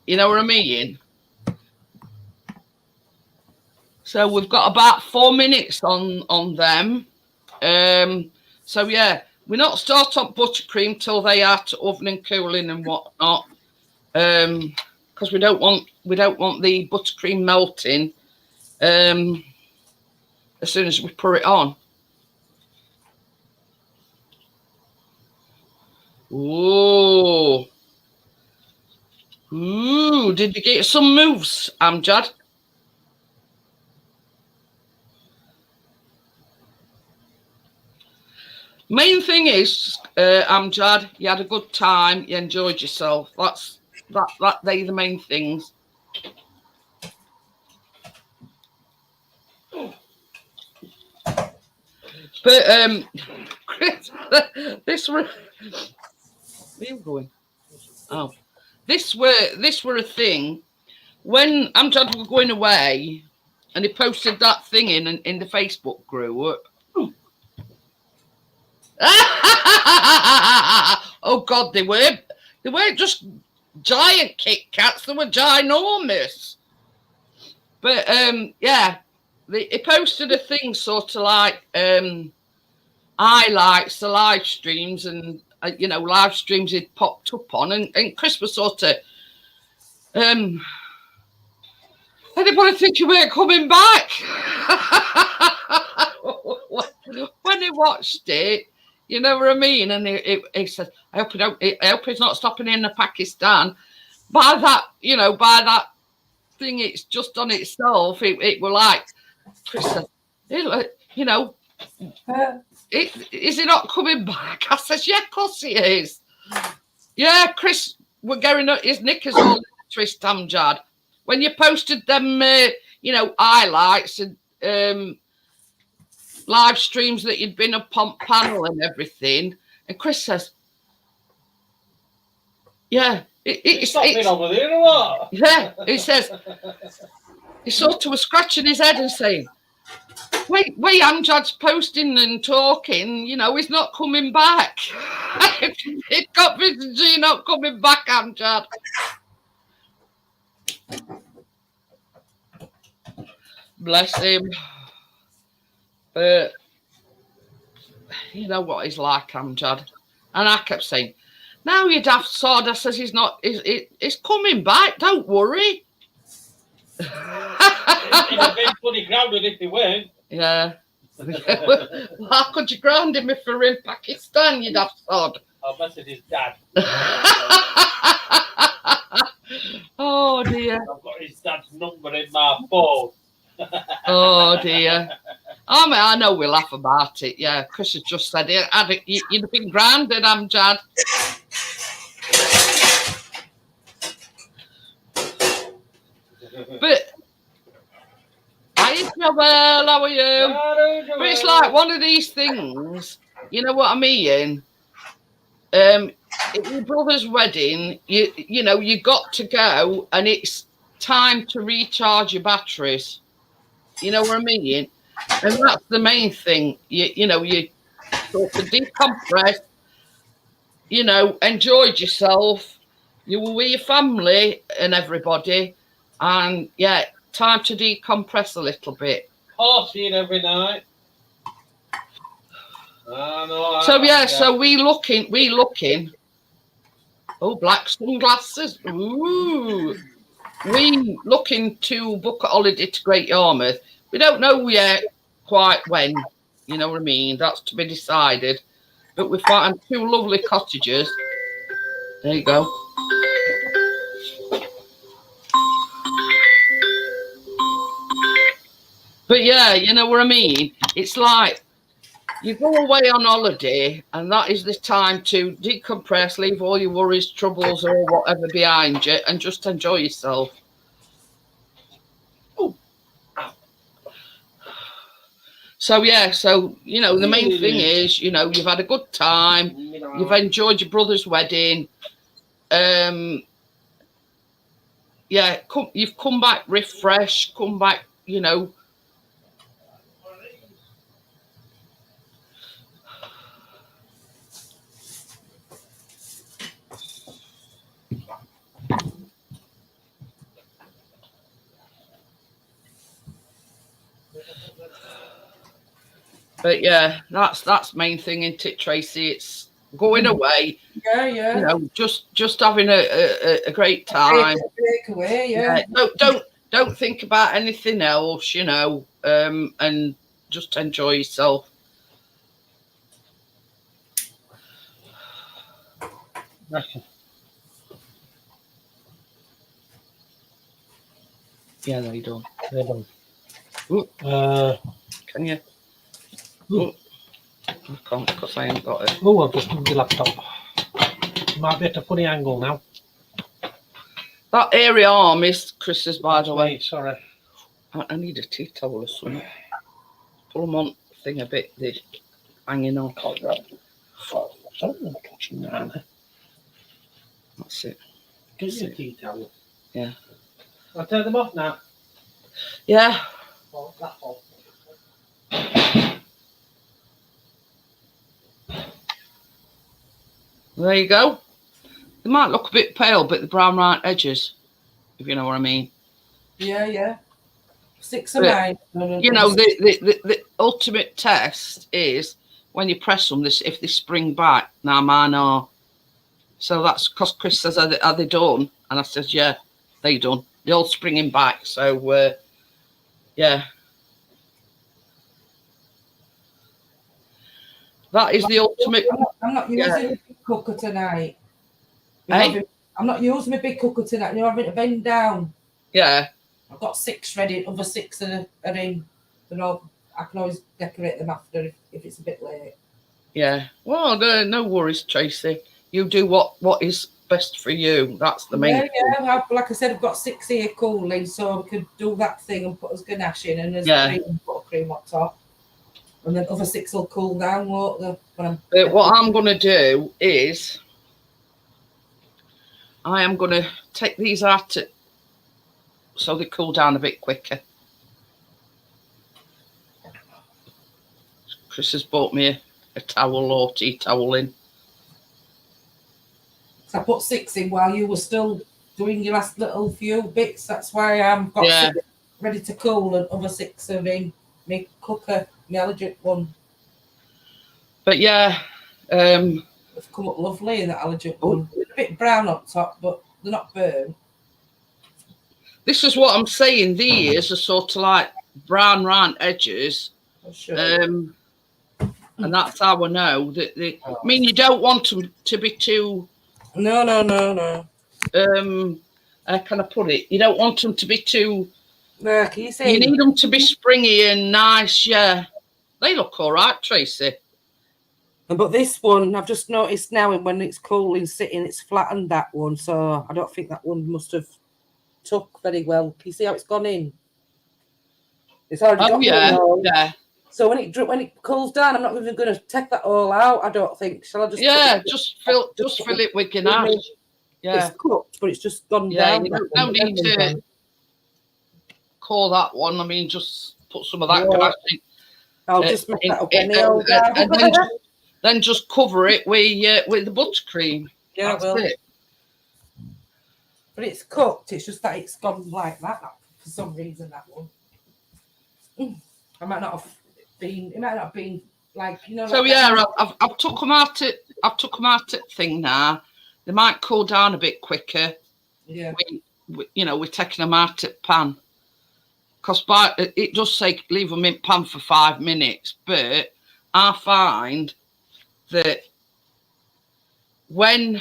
You know what I mean? So we've got about 4 minutes on them. So yeah, we're not start on buttercream till they are to oven and cooling and whatnot. Because we don't want the buttercream melting as soon as we put it on. Ooh. Ooh, did you get some moves, Amjad? Main thing is, Amjad, you had a good time, you enjoyed yourself. They're the main things. But Chris, this were where are you going? Oh, this were a thing when Amjad was going away, and he posted that thing in the Facebook group. Oh God, they weren't just giant Kit Kats, they were ginormous. But yeah, he posted a thing sort of like highlights the live streams, and you know, live streams he'd popped up on, and Chris was sort of anybody think you weren't coming back? When he watched it, you know what I mean? And he said, I hope he's not stopping in Pakistan. By that thing, it's just on itself. It were like, Chris said, you know, is he not coming back? I says, yeah, of course he is. Yeah, Chris, we're going, his knickers all twist, Amjad. When you posted them, you know, highlights and live streams that you'd been up on panel and everything, and Chris says, yeah, it's over there or what? Yeah, he says, he sort of was scratching his head and saying, wait, Amjad's posting and talking, you know, he's not coming back. It got G not coming back, Amjad. Bless him. But you know what he's like, Amjad. And I kept saying, now you daft sod. I says, he's coming back, don't worry. He'd have been funny grounded if he weren't. Yeah. Well, how could you ground him if we're in Pakistan, you daft sod? I'll message his dad. Oh dear. I've got his dad's number in my phone. Oh dear. Oh, man, I know we laugh about it. Yeah, Chris has just said it. You'd have been grounded, Amjad. But hi, Isabel, how are you? But it's like one of these things, you know what I mean? At your brother's wedding, you know, you got to go, and it's time to recharge your batteries. You know what I mean? And that's the main thing. You know, you sort of decompress, you know, enjoyed yourself. You were with your family and everybody. And yeah, time to decompress a little bit. Partying every night. So yeah, so we looking. Oh, black sunglasses. Ooh. We looking to book a holiday to Great Yarmouth. We don't know yet quite when, you know what I mean? That's to be decided. But we found 2 lovely cottages. There you go. But yeah, you know what I mean? It's like you go away on holiday and that is the time to decompress, leave all your worries, troubles or whatever behind you and just enjoy yourself. Oh. So yeah, so you know, the main thing is, you know, you've had a good time, you've enjoyed your brother's wedding. Yeah, you've come back refreshed, come back, you know. But yeah, that's main thing, isn't it, Tracy? It's going away. Yeah, yeah. You know, just having a great time. Break away, yeah. Don't think about anything else, you know, and just enjoy yourself. Yeah, they're done. They're done. Ooh. Can you? Ooh. I can't because I ain't got it. Oh, I've just moved the laptop. Might be at a funny angle now. That airy arm is Chris's, by the way. Sorry. I need a tea towel or something. Pull them on thing a bit, they're hanging on. Touching that. That's it. Get your tea towel. Yeah. I'll turn them off now. Yeah. Oh, that's all. There you go. They might look a bit pale, but the brown round edges, if you know what I mean. Yeah, yeah. 6 of mine. You know, the ultimate test is when you press them, if they spring back. Now mine are. So that's because Chris says, are they done? And I says, yeah, they done. They're all springing back. So, yeah. That is the ultimate. I'm not using the big cooker tonight. Hey? I'm not using my big cooker tonight. You're having to bend down. Yeah. I've got 6 ready. Other 6 are in. I can always decorate them after if it's a bit late. Yeah. Well, no worries, Tracy. You do what is best for you. That's the main thing. Yeah. Like I said, I've got 6 here cooling, so we could do that thing and put us ganache in and there's buttercream on top. And then other 6 will cool down, won't they? What I'm going to do is I am going to take these out so they cool down a bit quicker. Chris has bought me a towel or tea towel in. So I put 6 in while you were still doing your last little few bits. That's why I've got 6 ready to cool and other 6 are in my cooker, my allergic one. But yeah, it's come up lovely in that allergic one. A bit brown up top, but they're not burnt. This is what I'm saying. These are sort of like brown round edges. Sure. And that's how I know that I mean, you don't want them to be too. No. How can I put it? You don't want them to be too. Can you say? You need them to be springy and nice. Yeah, they look all right, Tracy. But this one, I've just noticed now, when it's cooling, sitting, it's flattened that one. So I don't think that one must have took very well. Can you see how it's gone in? It's already got yeah. So when it cools down, I'm not even going to take that all out. I don't think. Shall I just? Yeah, just fill it with ganache. Yeah, it's cooked, but it's just gone down. You don't need to call that one. I mean, just put some of that ganache in. I'll just make that up and then just cover it with the buttercream. Yeah, it. But it's cooked. It's just that it's gone like that for some reason. That one. I might not have been. It might not have been like, you know. So yeah, I've took them out at thing now. They might cool down a bit quicker. Yeah. We're taking them out at pan. Because it does say leave them in pan for 5 minutes, but I find that when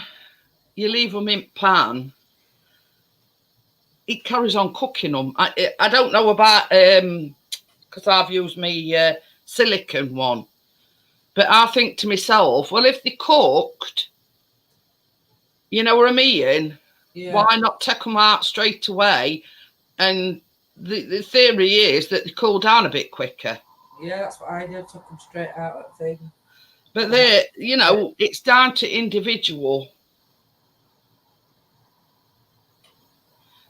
you leave them in pan, it carries on cooking them. I don't know about because I've used my silicone one. But I think to myself, well, if they cooked, you know what I mean? Yeah. Why not take them out straight away? And the theory is that they cool down a bit quicker. Yeah, that's what I did. Took them straight out of the thing. But they, you know, it's down to individual.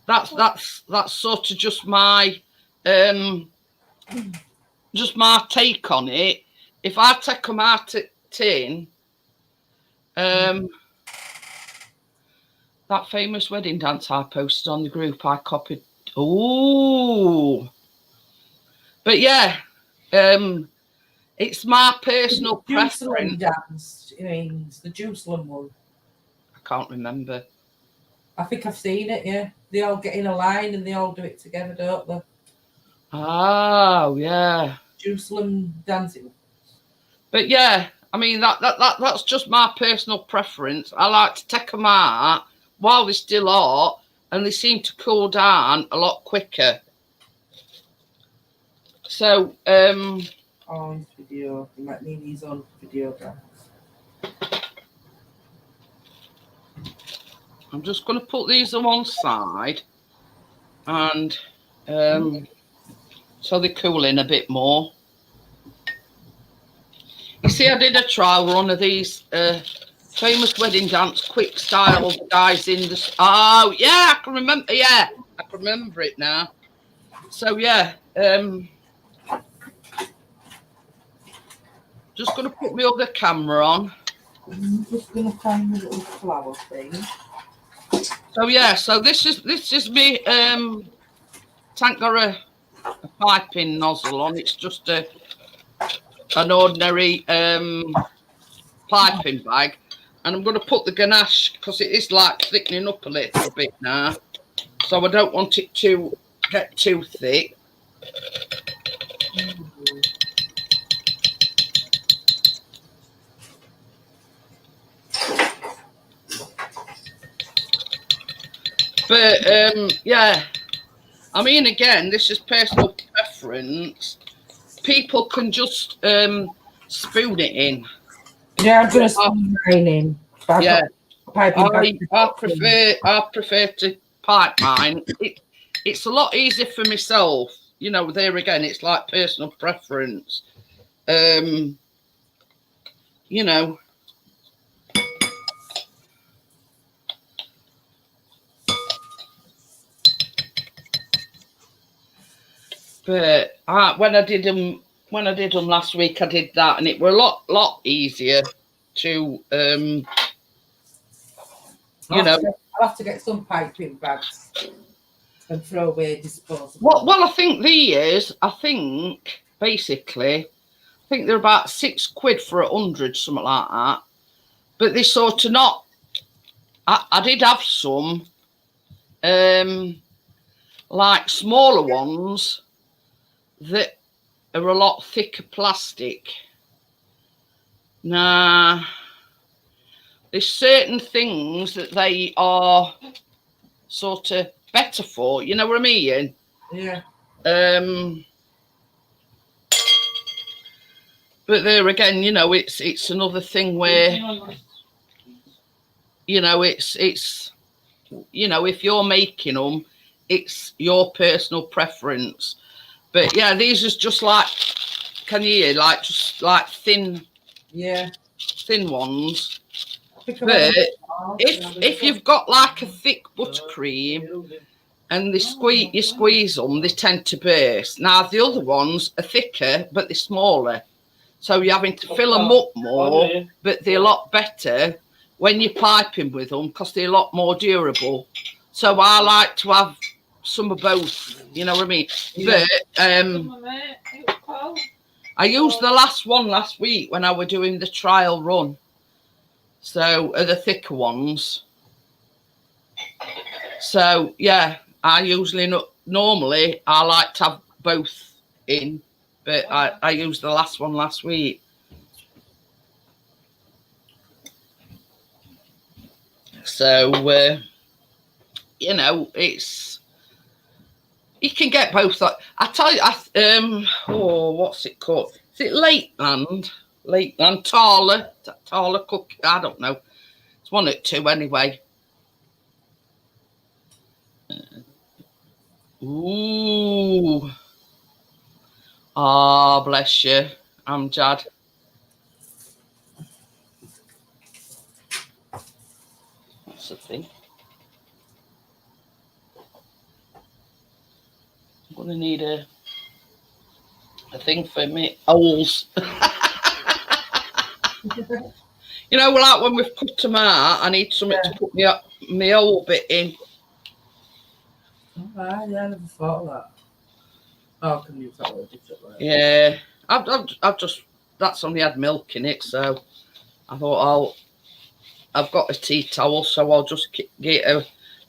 That's sort of just my take on it. If I take them out of tin, that famous wedding dance I posted on the group, I copied. Oh, but yeah, it's my personal preference. Dance, you mean it's the Jerusalem one? I can't remember. I think I've seen it. Yeah, they all get in a line and they all do it together, don't they? Oh yeah, Jerusalem dancing. but yeah, I mean that's just my personal preference. I like to take them out while they're still hot, and they seem to cool down a lot quicker. So on video, you might need these on video, guys. I'm just going to put these on one side, and so they cool in a bit more. You see, I did a trial run of these famous wedding dance quick style guys in the. Oh yeah, I can remember. Yeah, I can remember it now. So yeah, just going to put my other camera on. I'm just going to find the little flower thing. So yeah, so this is me. Tank got a piping nozzle on. It's just an ordinary piping bag, and I'm going to put the ganache because it is like thickening up a little bit now, so I don't want it to get too thick. But yeah, I mean, again, this is personal preference. People can just spoon it in. Yeah, I'm going to spoon mine in. Yeah, I prefer to pipe mine. It's a lot easier for myself. You know, there again, it's like personal preference. You know. But when I did them last week, I did that, and it were a lot easier to I'll have to get some piping bags and throw away disposable. Well, I think basically, they're about £6 for 100, something like that. But they sort of not. I did have some, like smaller ones that are a lot thicker plastic. Nah, there's certain things that they are sort of better for. You know what I mean? Yeah. But there again, you know, it's another thing where, you know, it's you know, if you're making them, it's your personal preference. But yeah, these is just like, can you hear, like just like thin ones. But if you've got like a thick buttercream and you squeeze them, they tend to burst. Now the other ones are thicker, but they're smaller. So you're having to fill them up more, but they're a lot better when you're piping with them because they're a lot more durable. So I like to have some of both, you know what I mean? Yeah. But I used the last one last week when I were doing the trial run. So the thicker ones. So yeah, I usually normally I like to have both in. But I used the last one last week. So, you know, it's You can get both. I tell you, oh, what's it called? Is it Lakeland? Lakeland, Tala Cook. I don't know. It's one at two anyway. Ooh. Oh, bless you, Amjad. That's the thing. I'm gonna need a thing for me owls. You know, like when we've cut them out, I need something to put my owl bit in. Alright, yeah, I never thought of that. Oh, I can use that a different way. Yeah, I've just, that's only had milk in it, so I thought I've got a tea towel, so I'll just get a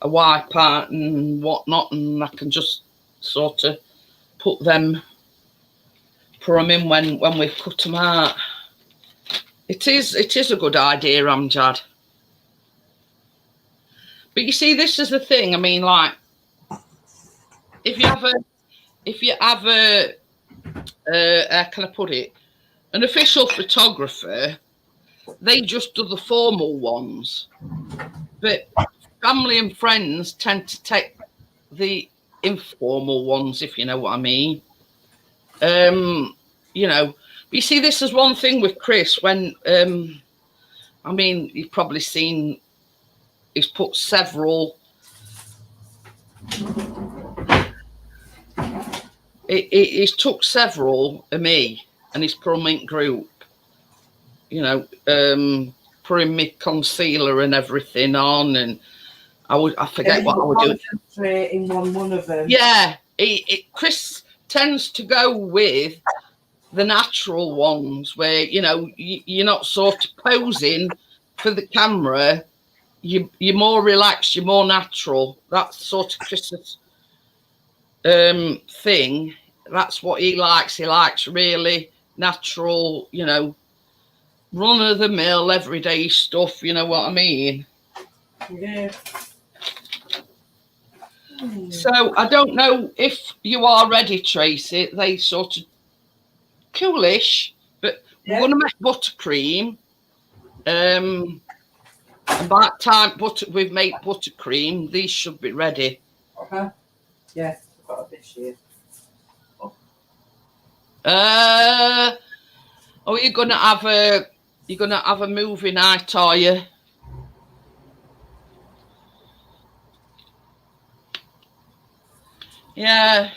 wipe out and whatnot, and I can just sort of put them in when we've cut them out. It is a good idea, Amjad. But you see, this is the thing. I mean, like, if you have a how can I put it? An official photographer, they just do the formal ones. But family and friends tend to take the informal ones, if you know what I mean. You know, you see, this is one thing with Chris when, I mean, you've probably seen, he's put several, he's took several of me and he's put them in group, you know, putting me concealer and everything on, and I forget what I would do. In one of them. Yeah, Chris tends to go with the natural ones where, you know, you're not sort of posing for the camera. You're more relaxed, you're more natural. That's sort of Chris's thing. That's what he likes. He likes really natural, you know, run of the mill, everyday stuff. You know what I mean? Yeah. So I don't know if you are ready, Tracy. They sort of coolish, but we're going to make buttercream. And by the time we've made buttercream, these should be ready. Okay. Yes, I've got a bit here. Oh, you're gonna have a movie night, are you? Yeah.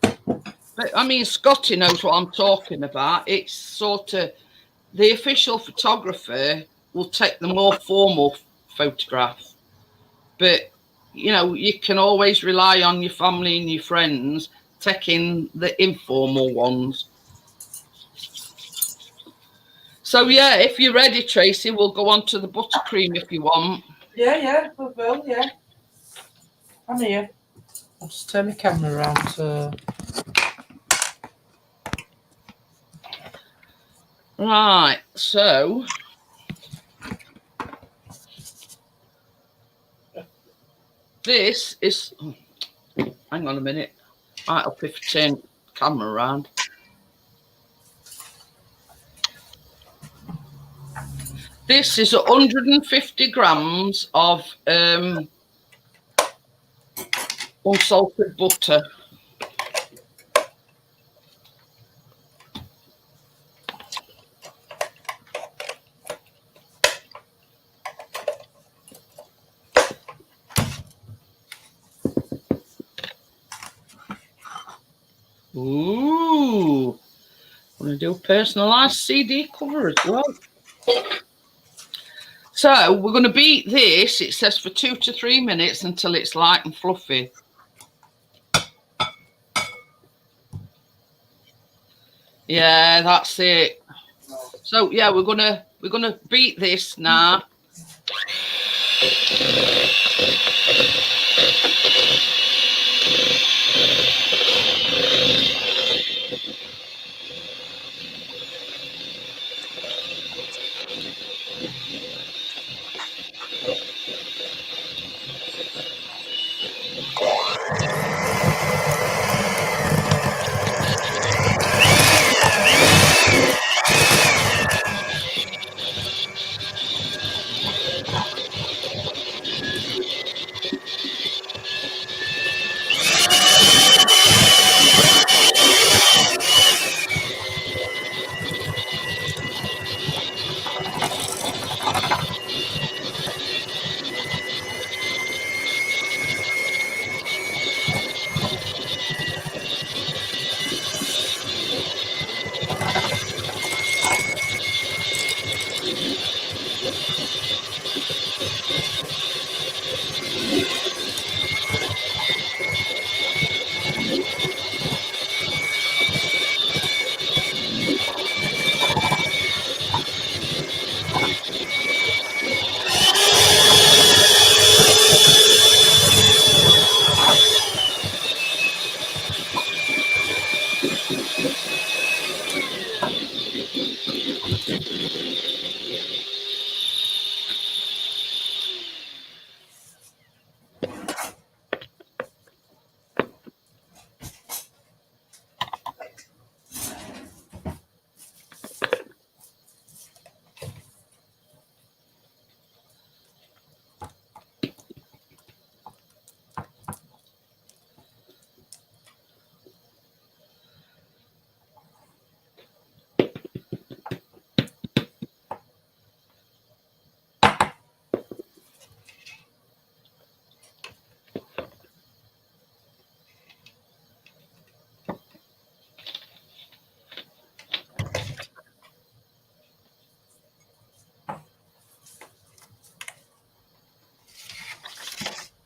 But I mean, Scotty knows what I'm talking about. It's sort of the official photographer will take the more formal photograph, but you know, you can always rely on your family and your friends taking the informal ones. So yeah, if you're ready, Tracy, we'll go on to the buttercream if you want. Yeah, we will, yeah. I'm here. I'll just turn my camera around so... Right, so this is, hang on a minute, right up if I turn the camera around. This is 150 grams of unsalted butter. Ooh, I'm going to do a personalised CD cover as well. So we're going to beat this, it says, for 2 to 3 minutes until it's light and fluffy. Yeah, that's it. So yeah, we're gonna beat this now.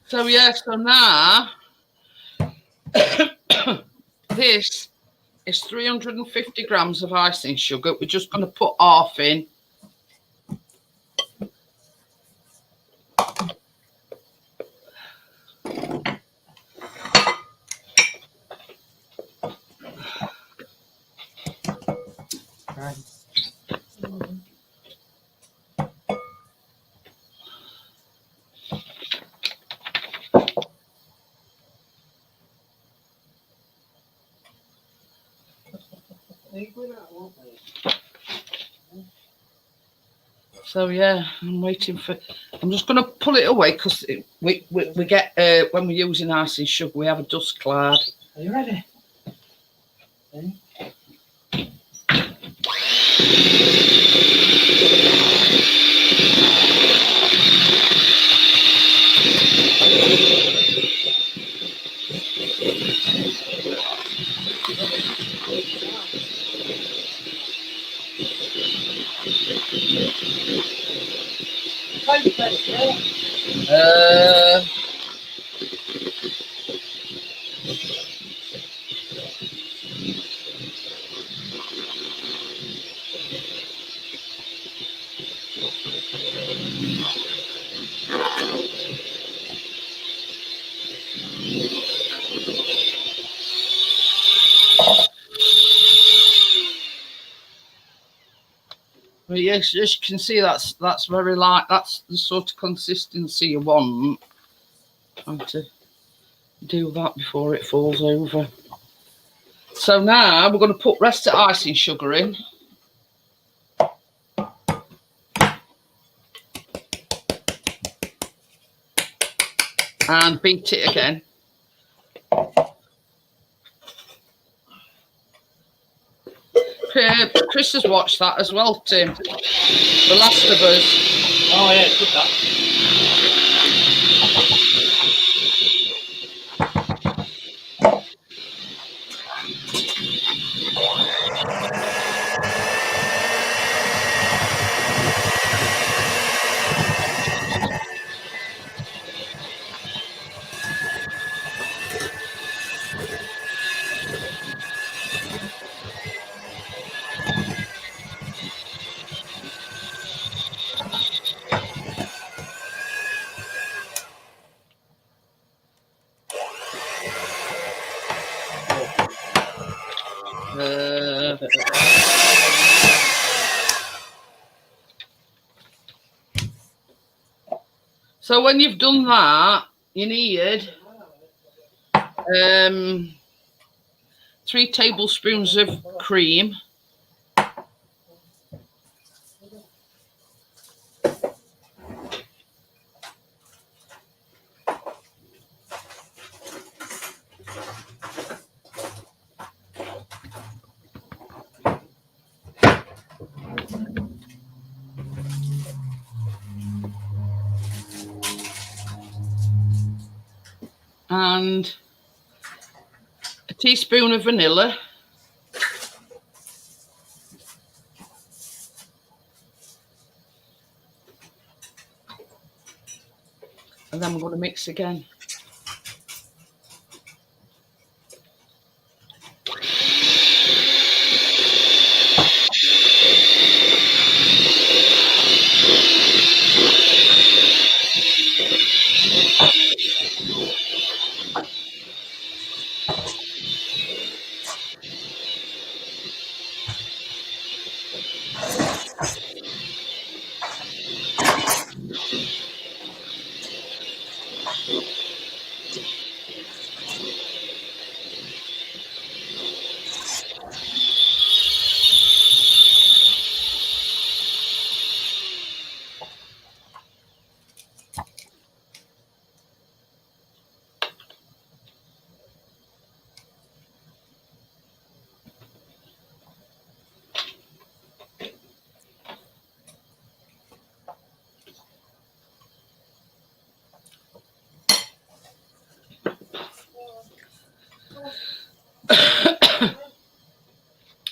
So yeah, so now this is 350 grams of icing sugar. We're just going to put half in. Right. So yeah, I'm waiting for. I'm just going to pull it away because we get when we're using icing sugar, we have a dust cloud. Are you ready? Okay. Uh, But yes, as you can see, that's very light. That's the sort of consistency you want. Trying to do that before it falls over. So now we're going to put rest of icing sugar in. And beat it again. Chris has watched that as well, Tim. The Last of Us. Oh yeah, it's good that. So when you've done that, you need 3 tablespoons of cream. And a teaspoon of vanilla. And then we're going to mix again.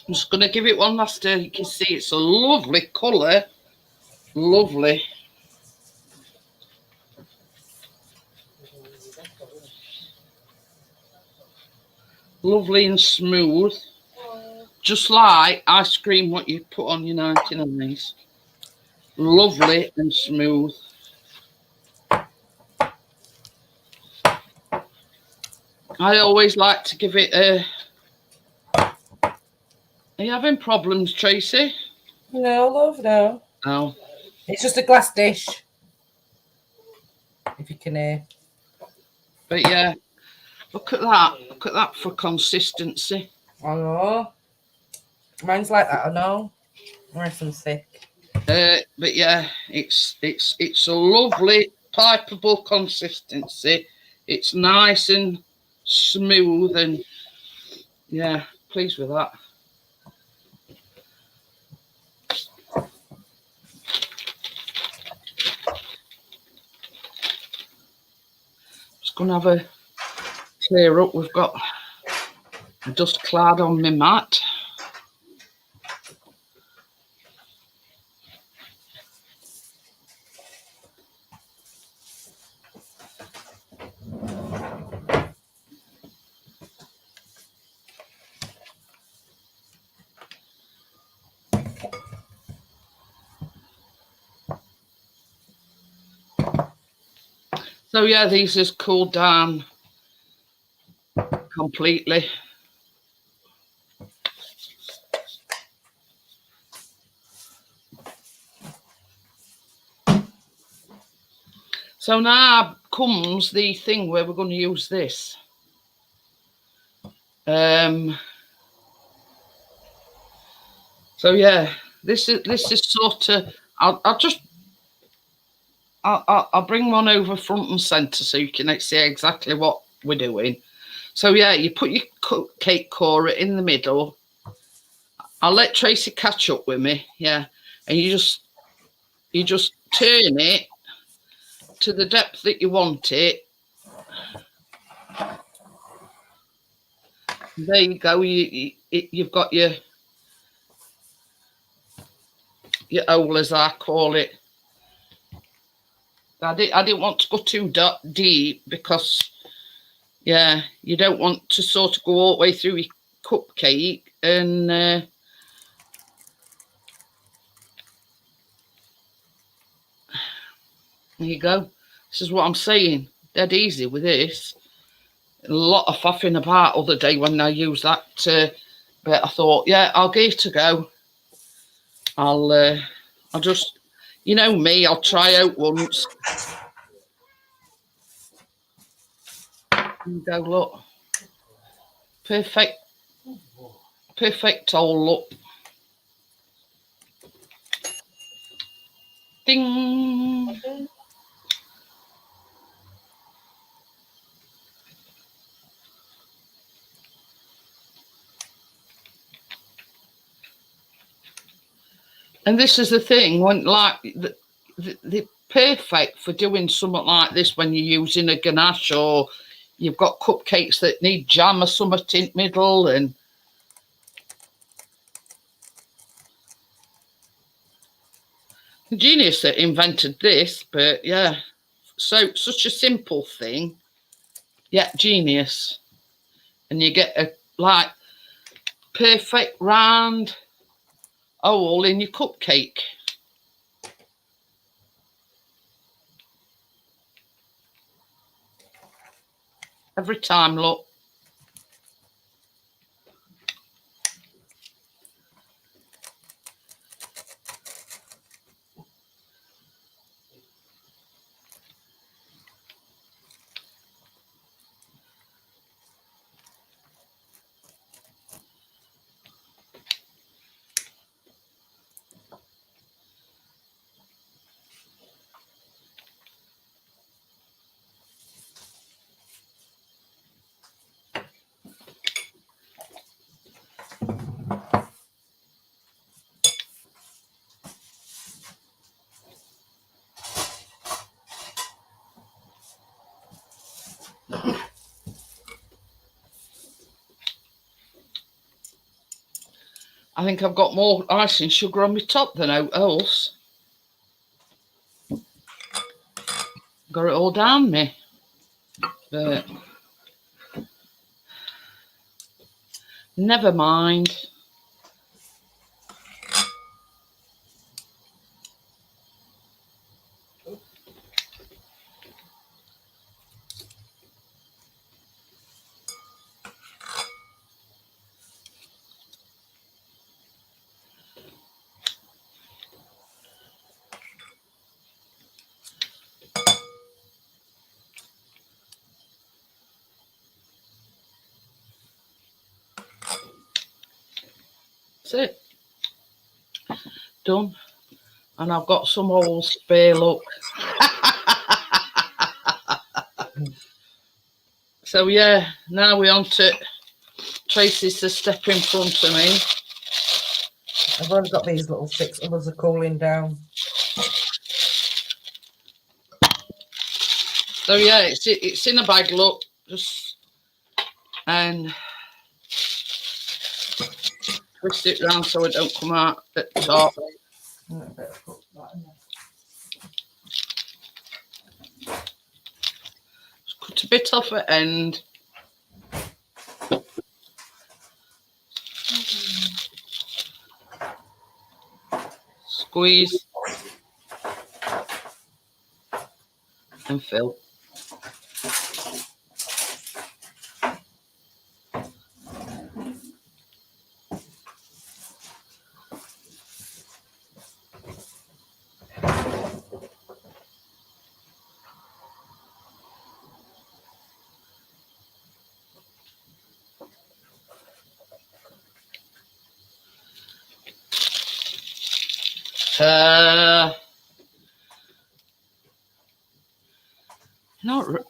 I'm just going to give it one last stir. You can see it's a lovely colour. Lovely. Lovely and smooth. Just like ice cream what you put on your 99s. Lovely and smooth. I always like to give it a... Are you having problems, Tracy? No, love, no. Oh. It's just a glass dish. If you can hear. But yeah, look at that. Look at that for consistency. I know. Mine's like that, I know. Nice and thick. But yeah, it's a lovely pipeable consistency. It's nice and smooth, and yeah, pleased with that. Just gonna have a clear up. We've got a dust cloud on my mat. So yeah, these has cooled down completely. So now comes the thing where we're going to use this. So yeah, this is sort of. I'll bring one over front and centre so you can see exactly what we're doing. So yeah, you put your cupcake core in the middle. I'll let Tracy catch up with me. Yeah, and you just turn it to the depth that you want it. There you go. You've got your hole, as I call it. I didn't want to go too deep because, yeah, you don't want to sort of go all the way through your cupcake. And there you go. This is what I'm saying. Dead easy with this. A lot of faffing about other day when I used that. But I thought, yeah, I'll give it a go. I'll just, you know me, I'll try out once. And go, look. Perfect hole, look. Ding. And this is the thing, when like the perfect for doing something like this when you're using a ganache or you've got cupcakes that need jam or something in the middle. And the genius that invented this, but yeah, such a simple thing, yet genius. And you get a like perfect round hole in your cupcake. Every time, look. I think I've got more icing sugar on my top than else. Got it all down me. But never mind. That's it. Done. And I've got some holes spare, look. So yeah, now we're on to Tracy's to step in front of me. I've only got these little sticks, others are cooling down. So yeah, it's in a bag, look. Just and twist it round so it don't come out at the top. Just cut a bit off at end. Squeeze and fill.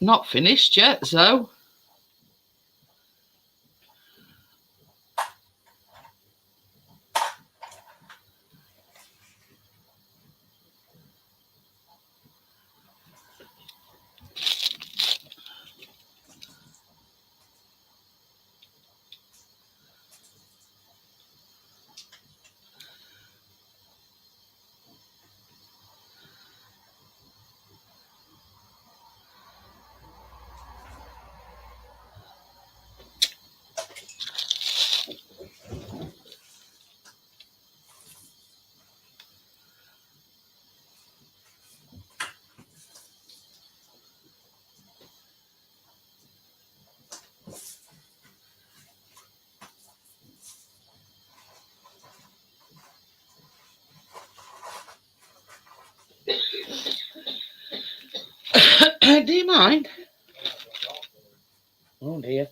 Not finished yet, so. Do you mind? Oh dear.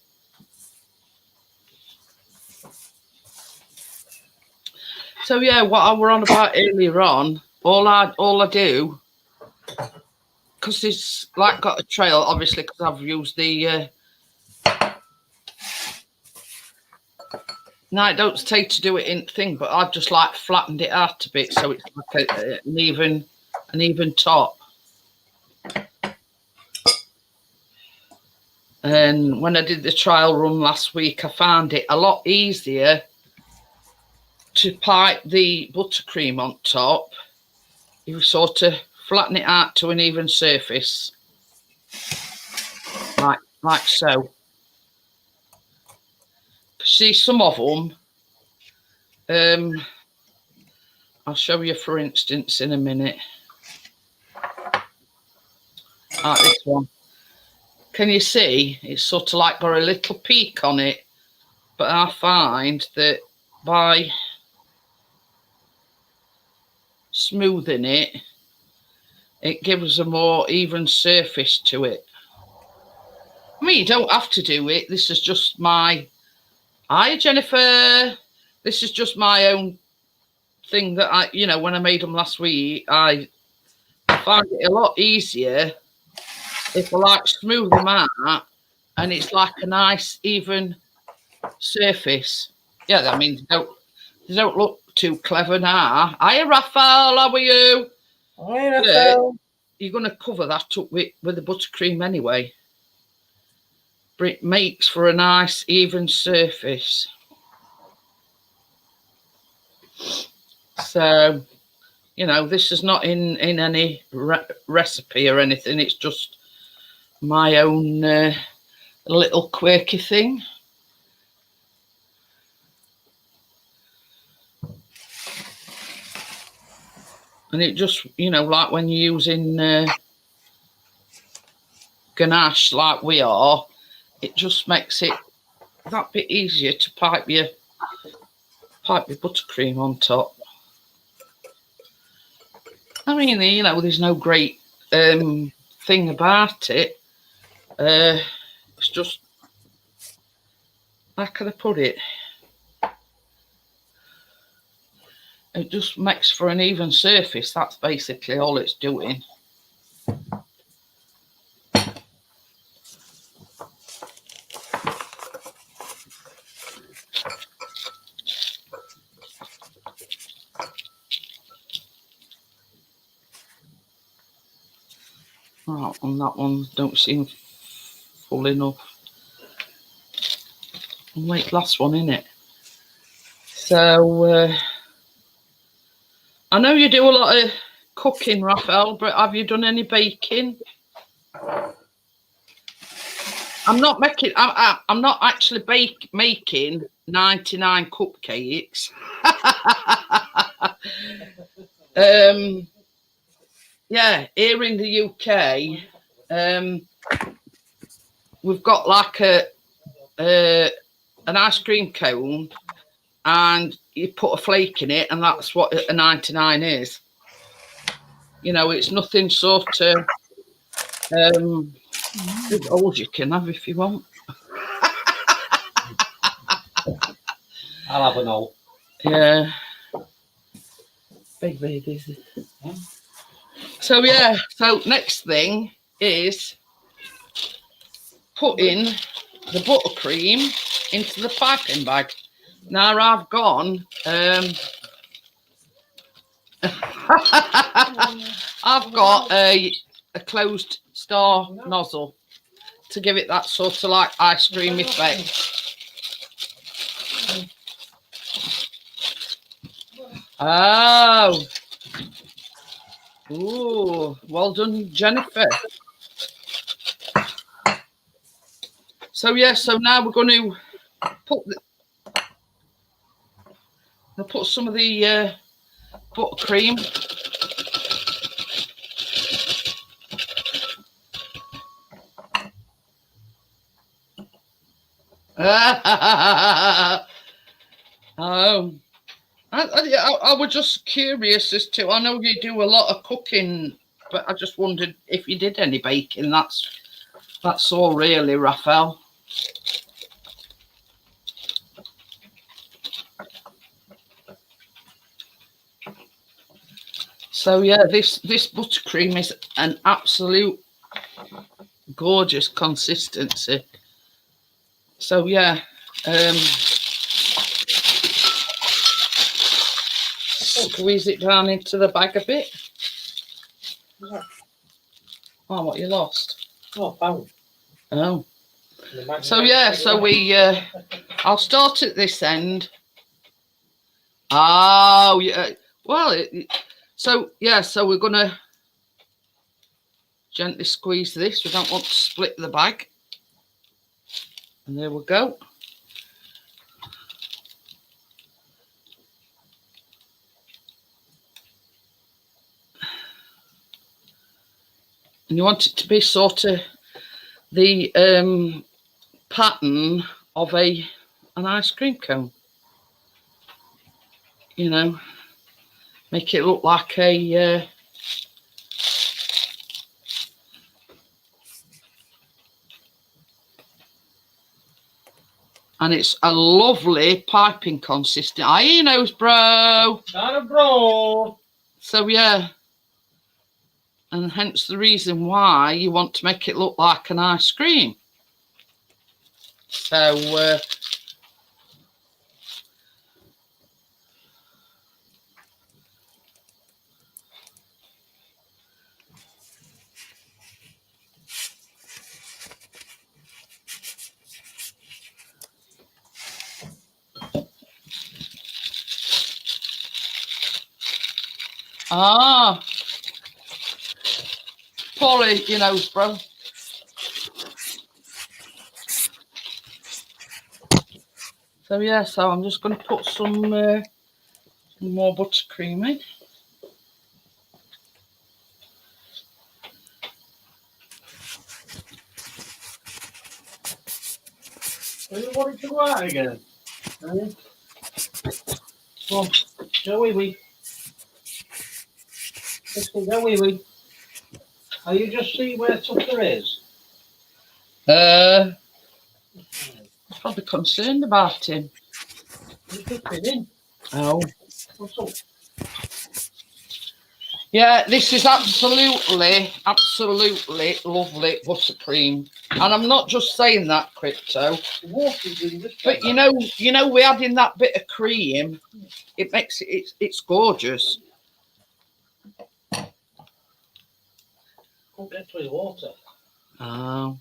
So yeah, what I were on about earlier on, all I do, because it's like got a trail, obviously, because I've used the. No, it don't take to do it in thing, but I've just like flattened it out a bit so it's like an even top. And when I did the trial run last week, I found it a lot easier to pipe the buttercream on top. You sort of flatten it out to an even surface. like so. See, some of them, I'll show you, for instance, in a minute. Like this one. Can you see? It's sort of like got a little peak on it. But I find that by smoothing it, it gives a more even surface to it. I mean, you don't have to do it. This is just my... Hi, Jennifer. This is just my own thing that I, you know, when I made them last week, I find it a lot easier if I like smooth them out and it's like a nice even surface. Yeah, I mean, they don't look too clever now. Hiya, Raphael, how are you? Hi, Raphael. You're going to cover that up with the buttercream anyway. But it makes for a nice even surface. So, you know, this is not in any recipe or anything. It's just my own little quirky thing. And it just, you know, like when you're using ganache like we are, it just makes it that bit easier to pipe your buttercream on top. I mean, you know, there's no great thing about it. It's just, how can I put it? It just makes for an even surface. That's basically all it's doing. Right, and that one don't seem full enough. Like last one, innit? So, I know you do a lot of cooking, Raphael, but have you done any baking? I'm not making. I'm not actually making 99 cupcakes. Yeah, here in the UK, we've got like an ice cream cone, and you put a flake in it, and that's what a 99 is. You know, it's nothing sort of as old you can have if you want. I'll have an old. Yeah. Big babies. So yeah, so next thing is putting the buttercream into the piping bag. Now I've gone I've got a closed star nozzle to give it that sort of like ice cream effect. Oh. Ooh, well done, Jennifer. So yeah, so now we're going to put some of the buttercream. Oh, I was just curious as to. I know you do a lot of cooking, but I just wondered if you did any baking. That's all, really, Raphael. So yeah, this buttercream is an absolute gorgeous consistency. So yeah, squeeze it down into the bag a bit. Oh, what you lost? Oh, found. Oh. So yeah, so we I'll start at this end. Oh yeah. Well, so yeah, so we're gonna Gently squeeze this. We don't want to split the bag. And there we go. And you want it to be sort of the pattern of an ice cream cone. You know, make it look like a and it's a lovely piping consistency. He knows, bro. Not a bro. So yeah, and hence the reason why you want to make it look like an ice cream. So Paulie, you know, bro. So yeah, so I'm just going to put some more buttercream in. Do you want it to go out again? Come on, go wee. Let's go wee. Are you just see where Tucker is? Probably concerned about him. He's just been in. Oh. What's up? Yeah, this is absolutely lovely buttercream. And I'm not just saying that, Crypto. But you know, we add in that bit of cream, it makes it's gorgeous. Can't get through the water. Oh.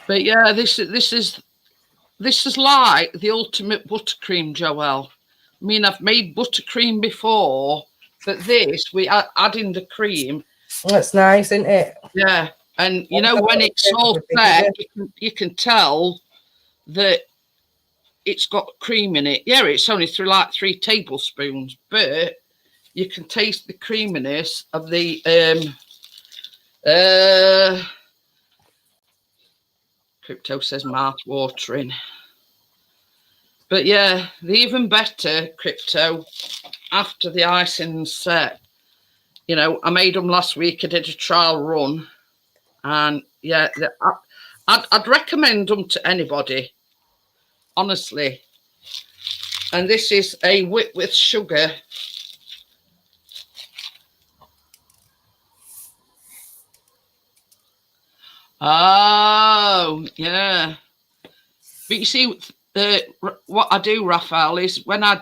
But yeah, this is like the ultimate buttercream, Joelle. I mean, I've made buttercream before, but this we add in the cream. That's nice, isn't it? Yeah, and you know when it's all set, you can tell that it's got cream in it. Yeah, it's only through like 3 tablespoons, but you can taste the creaminess of the Crypto says mouth watering. But yeah, the even better, Crypto, after the icing set. You know, I made them last week. I did a trial run. And yeah, I'd recommend them to anybody, honestly. And this is a Whitworths sugar. Oh, yeah. But you see, what I do, Raphael, is when I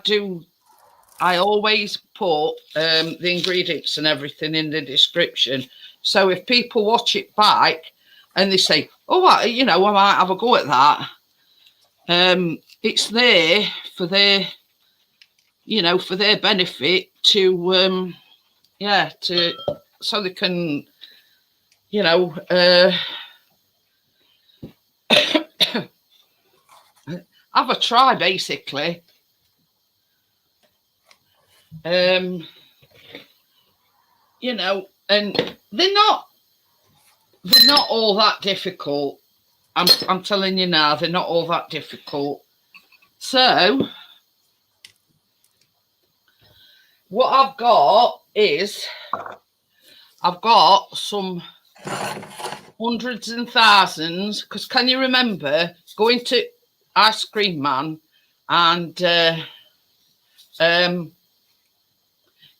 always put the ingredients and everything in the description. So if people watch it back and they say, oh, you know, I might have a go at that. It's there for their, you know, for their benefit to, so they can, you know, have a try, basically. You know, and they're not all that difficult. I'm telling you now, they're not all that difficult. So what I've got is I've got some hundreds and thousands, because can you remember going to Ice Cream Man and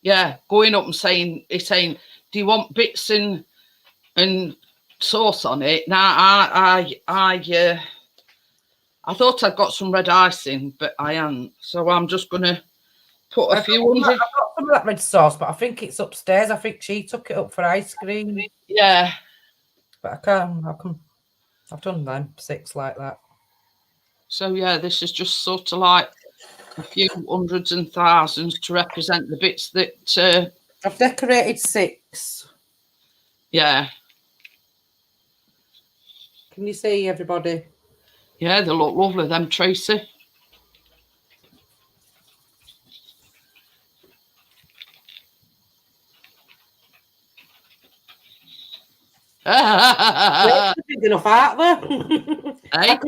Yeah, going up and saying, do you want bits and sauce on it? Now, I thought I'd got some red icing, but I hadn't. So I'm just going to put a few hundred. I've got some of that red sauce, but I think it's upstairs. I think she took it up for ice cream. Yeah. But I can't. I've done them 6 like that. So, yeah, this is just sort of like a few hundreds and thousands to represent the bits that... I've decorated 6. Yeah. Can you see, everybody? Yeah, they look lovely, them, Tracy. Big enough, aren't they? Hey?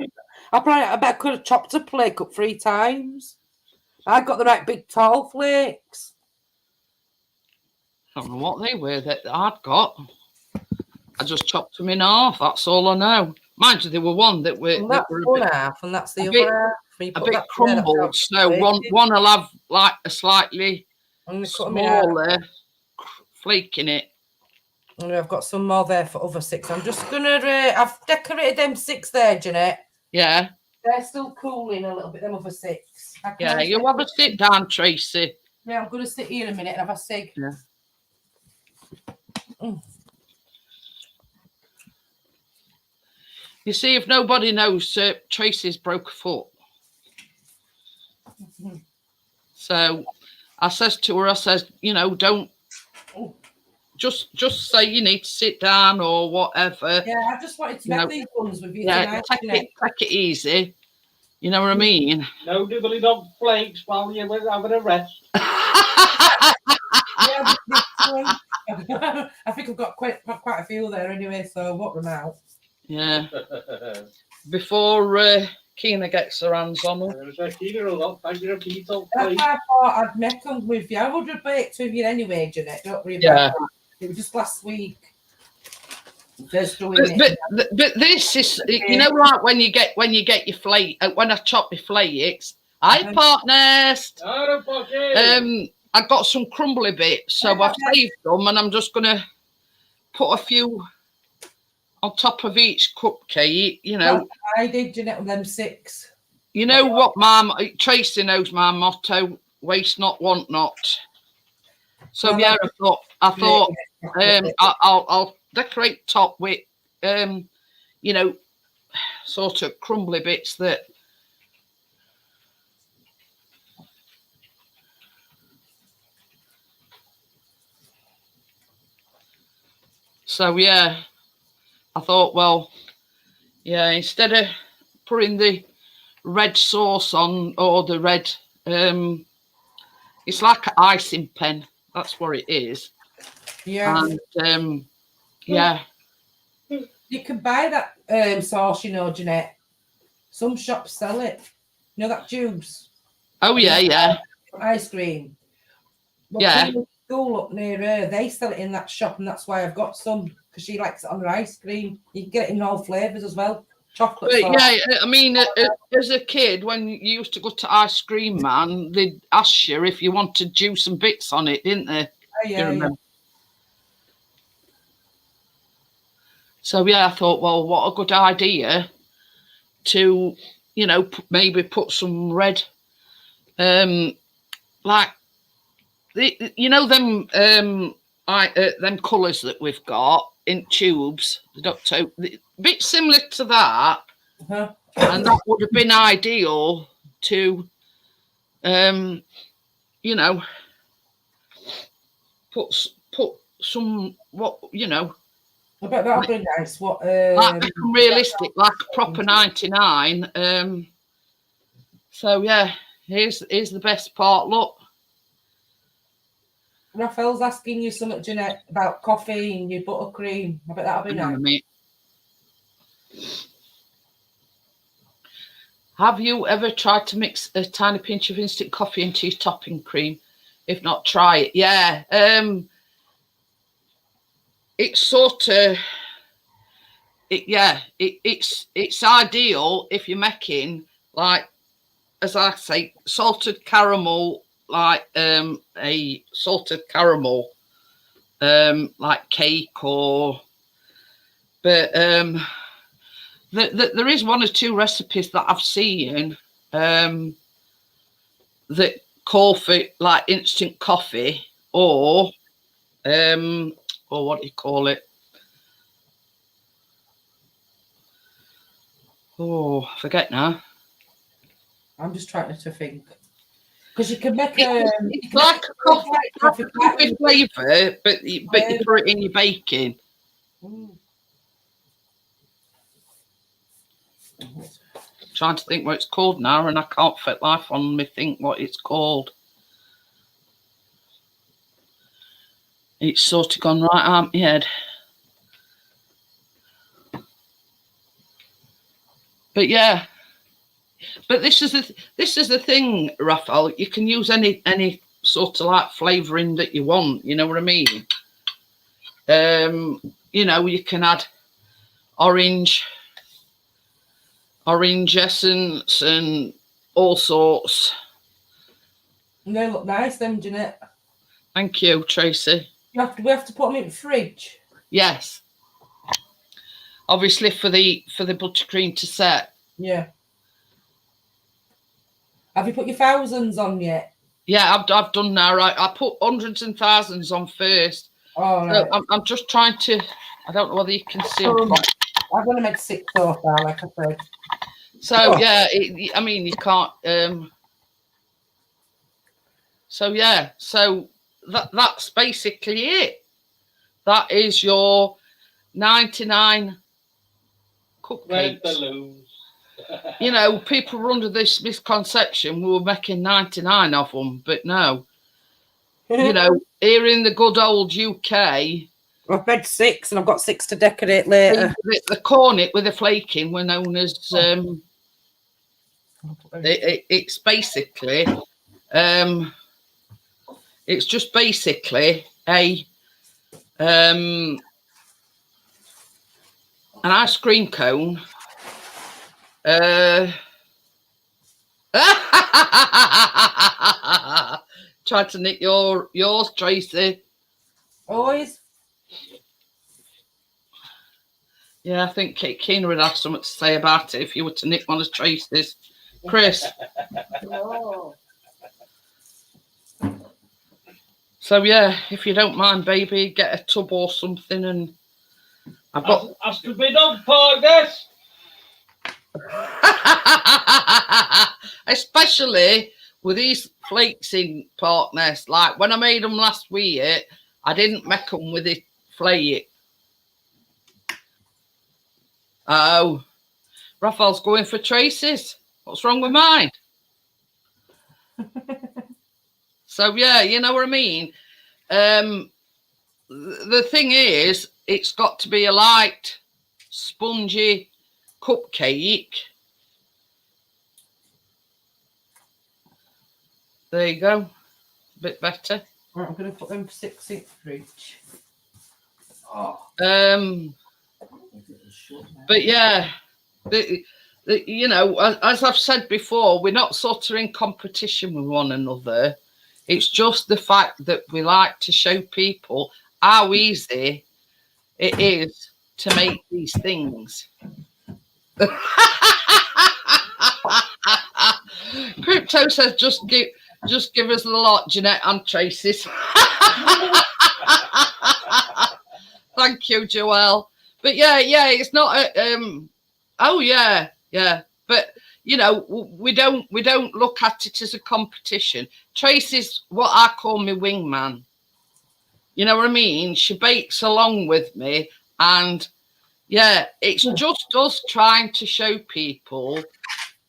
I bet I could have chopped a flake up 3 times. I got the right big tall flakes. I don't know what they were that I'd got. I just chopped them in half. That's all I know. Mind you, there were one that were. Well, that's that were one half, and that's the other half. A bit crumbled. So one will have like a slightly smaller flake in it. And I've got some more there for other 6. I'm just gonna. I've decorated them 6 there, Jeanette. Yeah. They're still cooling a little bit. Them other 6. Yeah, you have a sit down, Tracy. Yeah, I'm gonna sit here in a minute and have a cig. Yeah. You see, if nobody knows, Tracy's broke a foot. So I says to her, you know, don't just say you need to sit down or whatever. Yeah, I just wanted to make these ones with you. Yeah, take it easy. You know what I mean? No nibbly dog flakes while you're having a rest. Yeah, I think I've got quite a few there anyway, so I'll walk them out. Yeah. Before Keena gets her hands on them. I thought I'd make them with you. I would have baked with you anyway, Jeanette. Don't worry about that. It was just last week. But this is, you know, like when you get your flake, when I chop my flakes. Hi, partners. I've got some crumbly bits, so I've saved them, and I'm just gonna put a few on top of each cupcake. You know, well, I did, Jeanette, with them 6. You know what, Tracy knows my motto: waste not, want not. So yeah, I thought I'll decorate top with you know, sort of crumbly bits that. So yeah, I thought, well, yeah, instead of putting the red sauce on or the red, it's like an icing pen. That's what it is. Yeah. And yeah. You can buy that sauce, you know, Jeanette. Some shops sell it. You know that juice? Oh yeah, yeah. Ice cream. Well, yeah. School up near her, they sell it in that shop, and that's why I've got some, because she likes it on her ice cream. You can get it in all flavours as well. Chocolate sauce. Yeah, I mean, as a kid, when you used to go to Ice Cream Man, they'd ask you if you wanted juice and bits on it, didn't they? Oh, yeah. So, yeah, I thought, well, what a good idea to, you know, maybe put some red, like, you know, them colours that we've got in tubes, a bit similar to that, and that would have been ideal to, you know, put some, what, you know, I bet that'll be nice. What like realistic, like a proper 99. So yeah, here's the best part. Look, Raphael's asking you something, Jeanette, about coffee and your buttercream. I bet that'll be nice. Have you ever tried to mix a tiny pinch of instant coffee into your topping cream? If not, try it. Yeah. It's sort of, it's ideal if you're making, like, as I say, salted caramel like a salted caramel, like cake or, but there is one or two recipes that I've seen that call for like instant coffee or what do you call it? Oh, I forget now. I'm just trying to think. Because you can make a... It's like a coffee flavour, but you put it in your baking. Trying to think what it's called now, and I can't fit life on me think what it's called. It's sort of gone right out my head. But yeah, but this is the thing, Raphael. You can use any sort of like flavouring that you want. You know what I mean? You know, you can add orange essence and all sorts. They look nice, then, Jeanette. Thank you, Tracy. We have to put them in the fridge. Yes. Obviously, for the buttercream to set. Yeah. Have you put your thousands on yet? Yeah, I've done now. Right, I put hundreds and thousands on first. Oh, right. So I'm just trying to. I don't know whether you can see. I'm going to make 6 so far, like I said. So yeah, I mean you can't. So yeah, so that's basically it. That is your 99 cupcakes. You know, people were under this misconception we were making 99 of them, but no. You know, here in the good old UK, I've made 6 and I've got 6 to decorate later. The cornet with the flaking were known as it's basically it's just basically an ice cream cone. Tried to nick yours, Tracy. Always. Yeah, I think Kate Keener would have something to say about it if you were to nick one of Tracy's. Chris. Oh. So yeah, if you don't mind, baby, get a tub or something, and I've got. As could be done, for this. Especially with these flakes in partners. Like when I made them last week, I didn't make them with it flake. Oh, Raphael's going for Tracy's. What's wrong with mine? So yeah, you know what I mean. The thing is, it's got to be a light, spongy cupcake. There you go. A bit better. Right, I'm going to put them 6 in the fridge. Oh. But yeah, you know, as I've said before, we're not sort of in competition with one another. It's just the fact that we like to show people how easy it is to make these things. Crypto says, just give us a lot, Jeanette and Tracy's. Thank you, Joelle. But yeah, it's not a, oh yeah. But you know, we don't look at it as a competition. Tracy's what I call my wingman. You know what I mean? She bakes along with me, and yeah, it's just us trying to show people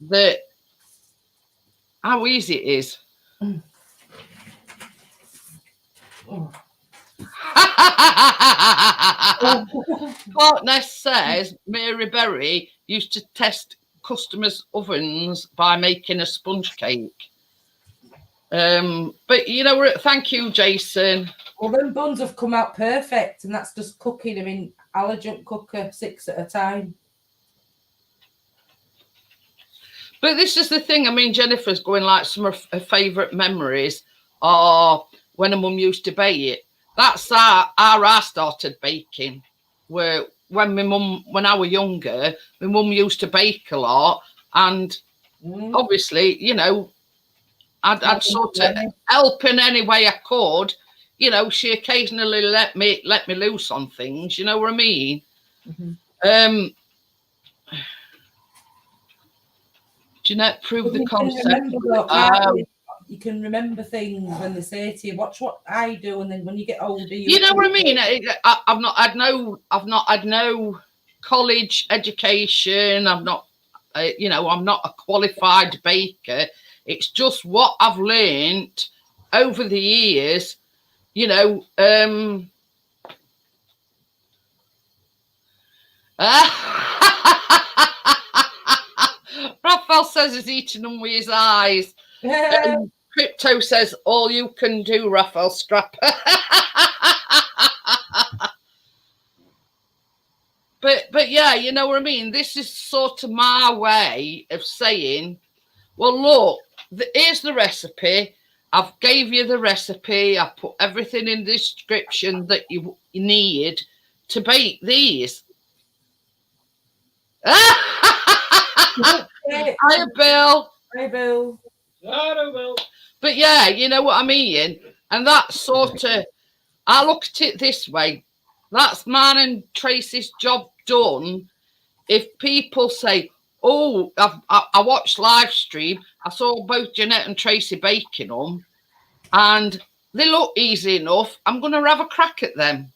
that how easy it is. Partness says Mary Berry used to test customers' ovens by making a sponge cake. But you know, thank you, Jason. Well, them buns have come out perfect, and that's just cooking them in allergen cooker 6 at a time. But this is the thing. I mean, Jennifer's going like some of her favourite memories are when her mum used to bake. That's how I started baking. Where when I was younger, my mum used to bake a lot, and obviously, you know, I'd sort of help in any way I could. You know, she occasionally let me loose on things. You know what I mean? Jeanette proved the concept. You can remember things when they say to you, "Watch what I do," and then when you get older, you know what I mean. I've not had no college education. I've not, you know, I'm not a qualified baker. It's just what I've learnt over the years. You know, Raphael says he's eating them with his eyes. Crypto says, all you can do, Raphael Strap. But yeah, you know what I mean? This is sort of my way of saying, well, look, here's the recipe. I've gave you the recipe. I put everything in the description that you need to bake these. Hi, Bill. Hi, Bill. Hello, Bill. But yeah, you know what I mean? And that's sort of, I look at it this way. That's mine and Tracy's job done. If people say, oh, I watched live stream, I saw both Jeanette and Tracy baking them, and they look easy enough, I'm going to have a crack at them.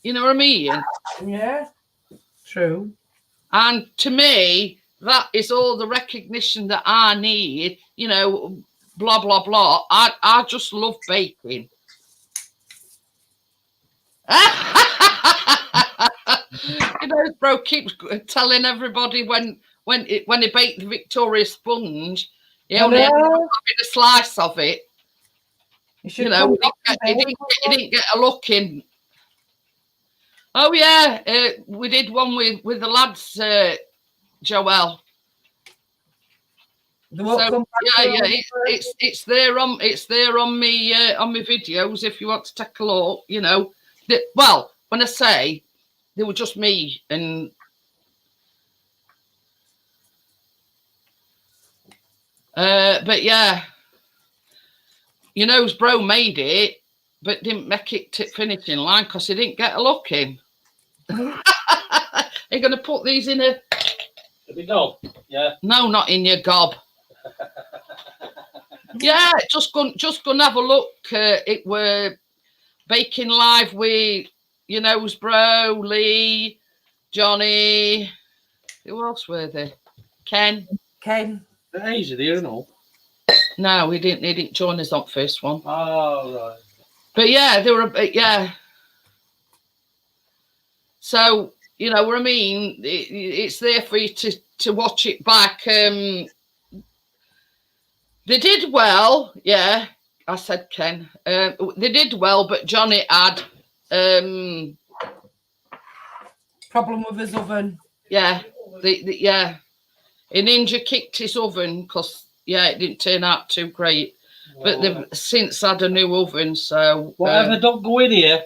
You know what I mean? Yeah, true. And to me, that is all the recognition that I need, you know, blah, blah, blah. I just love baking. You know, bro keeps telling everybody when he baked the Victoria sponge, he only ended up having a slice of it. You know, he didn't get a look in. Oh yeah, we did one with the lads, Joelle. So, yeah, it's there on me on my videos if you want to take a look. You know, well, when I say they were just me and but yeah, you know, bro made it, but didn't make it to finishing line because he didn't get a look in. Are you going to put these in a? There we go. Yeah. No, not in your gob. Yeah, just gonna have a look. It were baking live with, you know, bro, Lee, Johnny. Who else were there? Ken. Easy there and all. No, he didn't join us on first one. Oh right. But yeah, they were yeah. So you know what I mean. It's there for you to watch it back. They did well, yeah. I said Ken. They did well, but Johnny had problem with his oven. Yeah, yeah. A Ninja kicked his oven because yeah, it didn't turn out too great. Oh. But they've since had a new oven, so whatever don't go in here.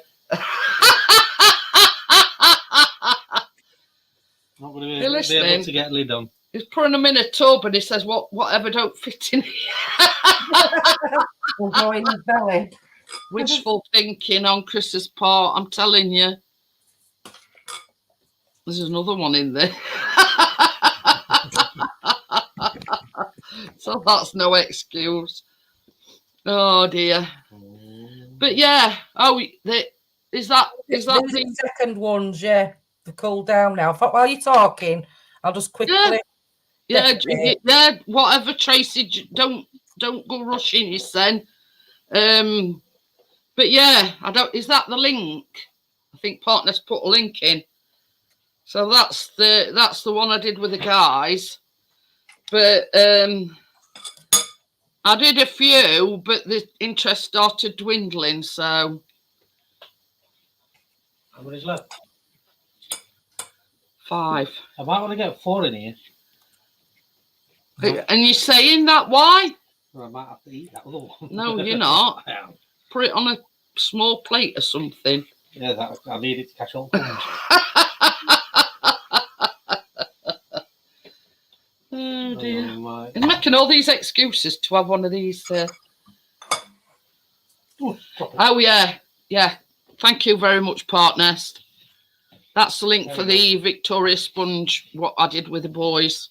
Not going to be able to get lid on. He's putting them in a tub and he says, whatever don't fit in here. Will go in his belly. Wishful thinking on Chris's part, I'm telling you. There's another one in there. So that's no excuse. Oh dear. But yeah, is that the second ones, yeah. They're cooled down now. While you're talking, I'll just quickly. Yeah, whatever, Tracy. Don't go rushing, you said. But yeah, I don't. Is that the link? I think partners put a link in. So that's the one I did with the guys. But I did a few, but the interest started dwindling. So how many's left? 5. I might want to get 4 in here. No. And you're saying that why? Well, I might have to eat that other one. No, you're not. I am. Put it on a small plate or something. Yeah, that, I need it to catch all. Oh dear. Oh, my. He's making all these excuses to have one of these. Oh yeah, yeah. Thank you very much, Partnest. That's the link for the Victoria sponge. What I did with the boys,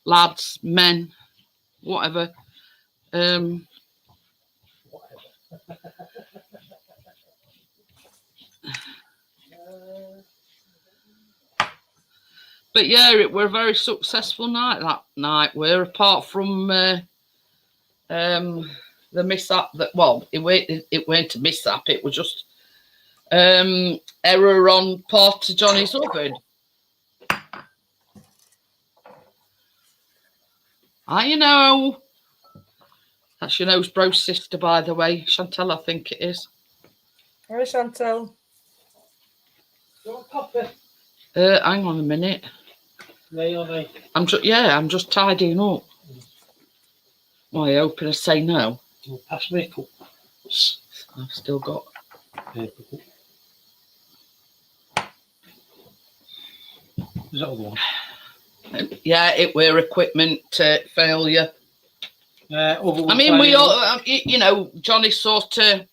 lads, men, whatever. But yeah, it were a very successful night that night. We're apart from the mishap that, well, it weren't a mishap. It was just error on part of Johnny's oven. You know. That's your nose bro's sister, by the way. Chantal, I think it is. Hi, Chantal. You want coffee? Hang on a minute. I'm just tidying up. Why, hoping I say no. Well, pass me a cup. I've still got. Is that other one? Yeah, it were equipment failure. I mean, we all, you know, Johnny sort of,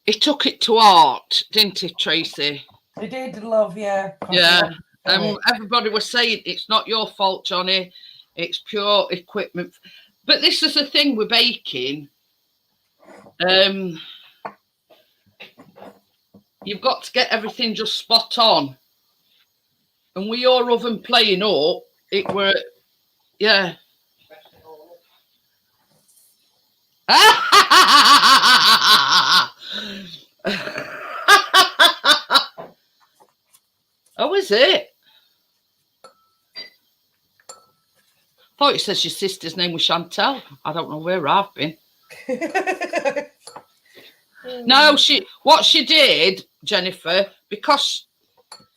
he took it to heart, didn't he, Tracy? He did, love, yeah. Yeah. Everybody was saying it's not your fault, Johnny. It's pure equipment. But this is the thing with baking. You've got to get everything just spot on. And with your oven playing up, it were, yeah. Oh, is it? I thought it says your sister's name was Chantal. I don't know where I've been. No, what she did, Jennifer, because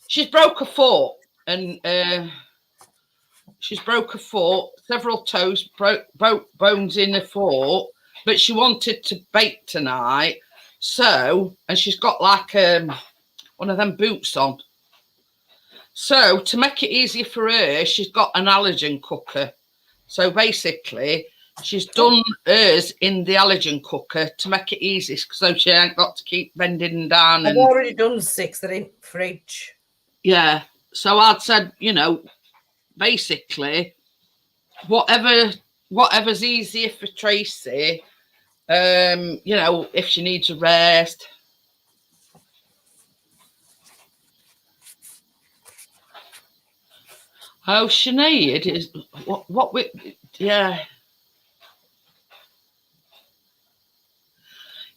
she's broke her foot and she's broke her foot, several toes, broke bones in her foot, but she wanted to bake tonight. So, and she's got like one of them boots on. So to make it easier for her, she's got an allergen cooker. So basically, she's done hers in the allergen cooker to make it easy, so she ain't got to keep bending down. I've already done 6 that in fridge. Yeah. So I'd said, you know, basically, whatever's easier for Tracy, you know, if she needs a rest. Oh, Sinead is what we, yeah.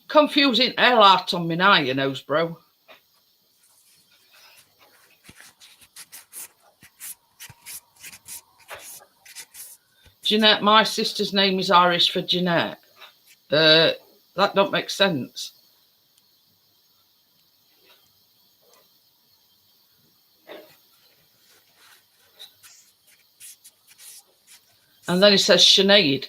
Confusing hell out on me now, you know, bro. Jeanette, my sister's name is Irish for Jeanette. That don't make sense. And then it says Sinead.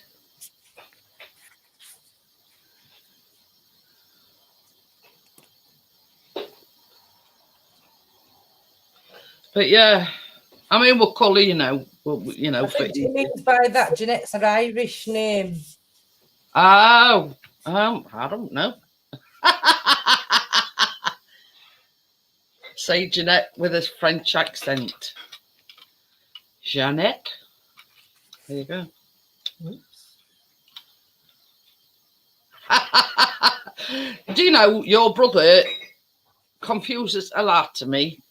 But yeah, I mean, we'll call her, you know, you know. I think she means by that Jeanette's an Irish name. Oh, I don't know. Say Jeanette with a French accent. Jeanette. There you go. Do you know your brother confuses a lot to me?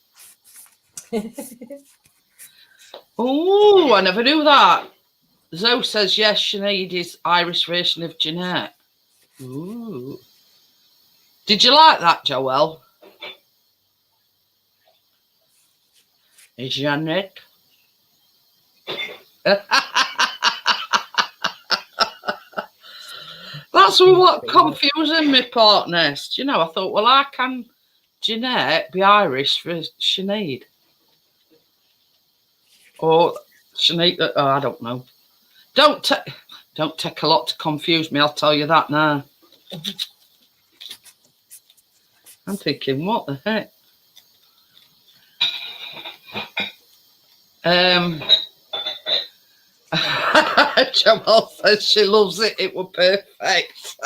Oh, I never knew that. Zoe says yes, Sinead is Irish version of Jeanette. Ooh. Did you like that, Joelle? Jeanette. That's what confusing me, Partnest. You know, I thought, well, how can Jeanette be Irish for Sinead? Or Jeanette, I don't know. Don't take a lot to confuse me. I'll tell you that now. I'm thinking, what the heck? Jamal says she loves it. It was perfect.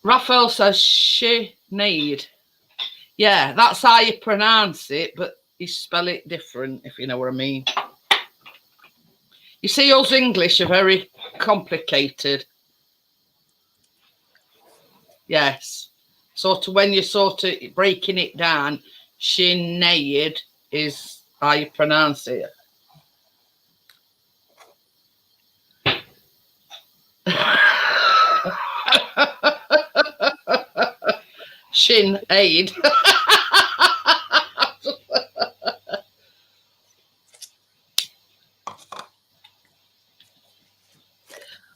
Raphael says she need. Yeah, that's how you pronounce it, but you spell it different, if you know what I mean. You see, us English are very complicated. Yes. Sort of when you're sort of breaking it down, Sinead is how you pronounce it. Shin aid.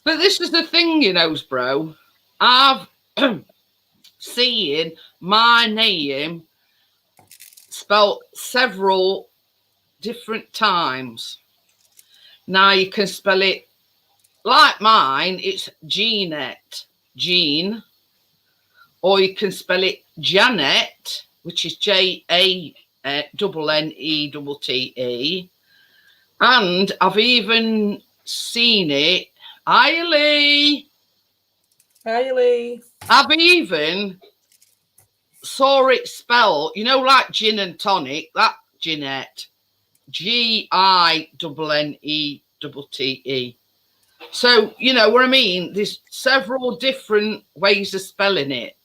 But this is the thing, you know, bro. I've seen my name spelled several different times. Now you can spell it like mine, it's Jeanette, Jean, or you can spell it Jeanette, which is Janette. And I've even seen it. Hi, Lee. Hi, Lee. I've even saw it spelled, you know, like gin and tonic, that Jeanette. Ginnette. So, you know what I mean? There's several different ways of spelling it.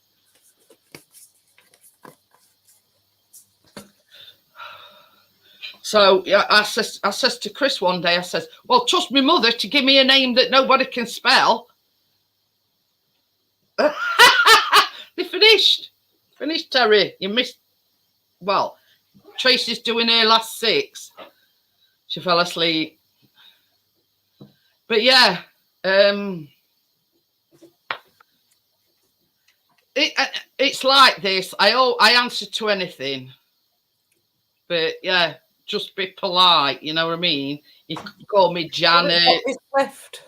So yeah, I says to Chris one day, I says, well, trust me mother to give me a name that nobody can spell. They finished. Finished, Terry. You missed. Well, Tracy's doing her last 6. She fell asleep. But yeah, it's like this. I answer to anything. But yeah, just be polite. You know what I mean? You can call me Janet. Left.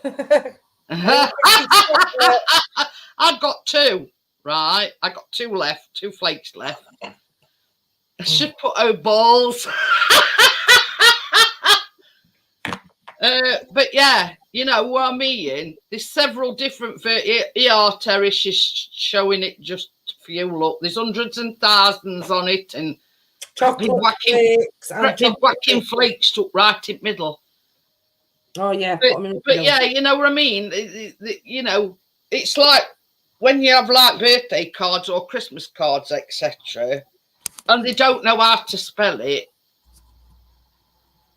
I've got 2, right? I got 2 left, 2 flakes left. I should put out balls. But yeah, you know what I mean? There's several different Terry, she's showing it just for you. Look, there's hundreds and thousands on it, and chocolate whacking flakes stuck right in the middle. Oh yeah, but yeah, you know what I mean? You know, it's like when you have like birthday cards or Christmas cards, etc., and they don't know how to spell it.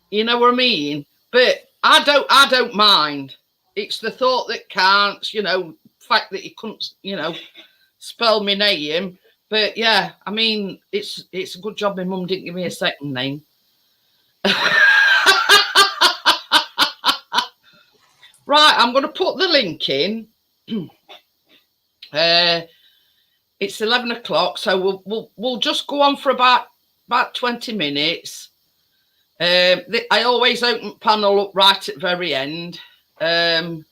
You know what I mean? But I don't mind. It's the thought that counts, you know, fact that you couldn't, you know, spell my name. But yeah, I mean, it's a good job my mum didn't give me a second name. Right, I'm going to put the link in. It's 11 o'clock, so we'll just go on for about 20 minutes. I always open panel up right at the very end. I'm